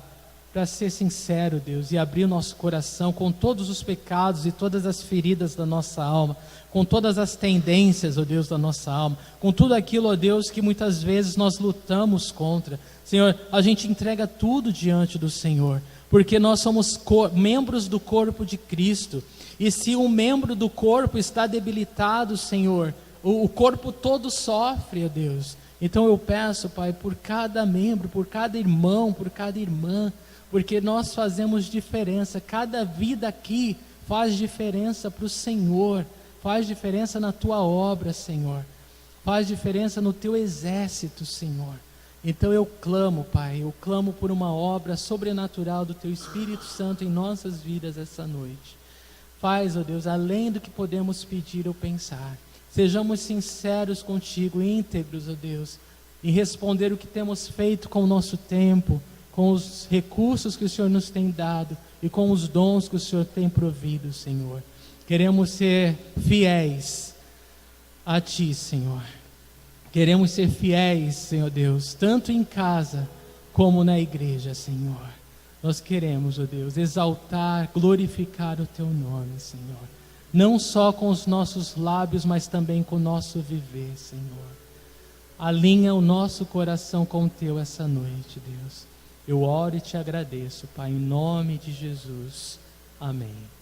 ser sincero, Deus, e abrir o nosso coração com todos os pecados e todas as feridas da nossa alma, com todas as tendências, ó Deus, da nossa alma, com tudo aquilo, ó Deus, que muitas vezes nós lutamos contra. Senhor, a gente entrega tudo diante do Senhor, porque nós somos membros do corpo de Cristo, e se um membro do corpo está debilitado, Senhor, o corpo todo sofre, ó Deus. Então eu peço, Pai, por cada membro, por cada irmão, por cada irmã, porque nós fazemos diferença, cada vida aqui faz diferença para o Senhor, faz diferença na tua obra, Senhor, faz diferença no teu exército, Senhor. Então eu clamo, Pai, eu clamo por uma obra sobrenatural do teu Espírito Santo em nossas vidas essa noite. Faz, ó Deus, além do que podemos pedir ou pensar. Sejamos sinceros contigo, íntegros, ó Deus, em responder o que temos feito com o nosso tempo, com os recursos que o Senhor nos tem dado e com os dons que o Senhor tem provido, Senhor. Queremos ser fiéis a Ti, Senhor. Queremos ser fiéis, Senhor Deus, tanto em casa como na igreja, Senhor. Nós queremos, ó Deus, exaltar, glorificar o Teu nome, Senhor. Não só com os nossos lábios, mas também com o nosso viver, Senhor. Alinha o nosso coração com o Teu essa noite, Deus. Eu oro e Te agradeço, Pai, em nome de Jesus. Amém.